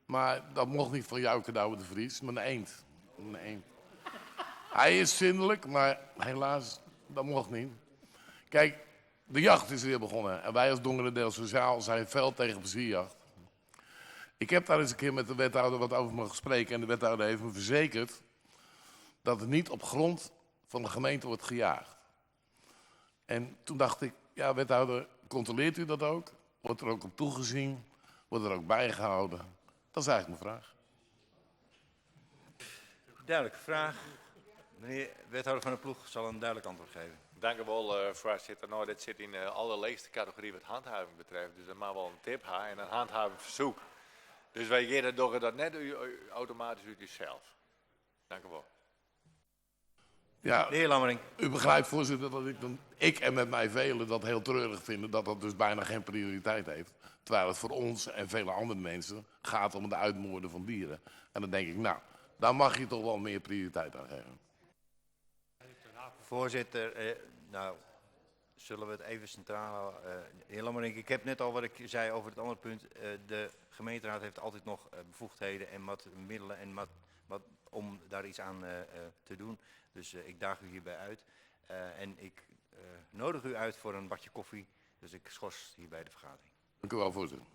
Maar dat mocht niet van jou, Douwe de Vries. Maar een eend. Een eend. Hij is zindelijk, maar helaas, dat mocht niet. Kijk, de jacht is weer begonnen. En wij als Dongerendeel Sociaal zijn fel tegen plezierjacht. Ik heb daar eens een keer met de wethouder wat over mogen spreken. En de wethouder heeft me verzekerd dat het niet op grond van de gemeente wordt gejaagd. En toen dacht ik, ja wethouder, controleert u dat ook? Wordt er ook op toegezien? Wordt er ook bijgehouden? Dat is eigenlijk mijn vraag. Duidelijke vraag. Meneer wethouder van de ploeg zal een duidelijk antwoord geven. Dank u wel, voorzitter. Nou, dit zit in de allerleegste categorie wat handhaving betreft. Dus dat mag wel een tip hebben en een handhavingsverzoek. Dus wij gaan dat net automatisch uit uzelf. Dank u wel. Ja, De heer Lammering. u begrijpt, voorzitter, dat ik en met mij velen dat heel treurig vinden dat dat dus bijna geen prioriteit heeft. Terwijl het voor ons en vele andere mensen gaat om het uitmoorden van dieren. En dan denk ik, nou, daar mag je toch wel meer prioriteit aan geven. Voorzitter, nou, zullen we het even centraal houden. Heer Lammering, ik heb net al wat ik zei over het andere punt. De gemeenteraad heeft altijd nog bevoegdheden en wat middelen en wat om daar iets aan te doen. Dus ik daag u hierbij uit. En ik nodig u uit voor een bakje koffie. Dus ik schors hierbij de vergadering. Dank u wel, voorzitter.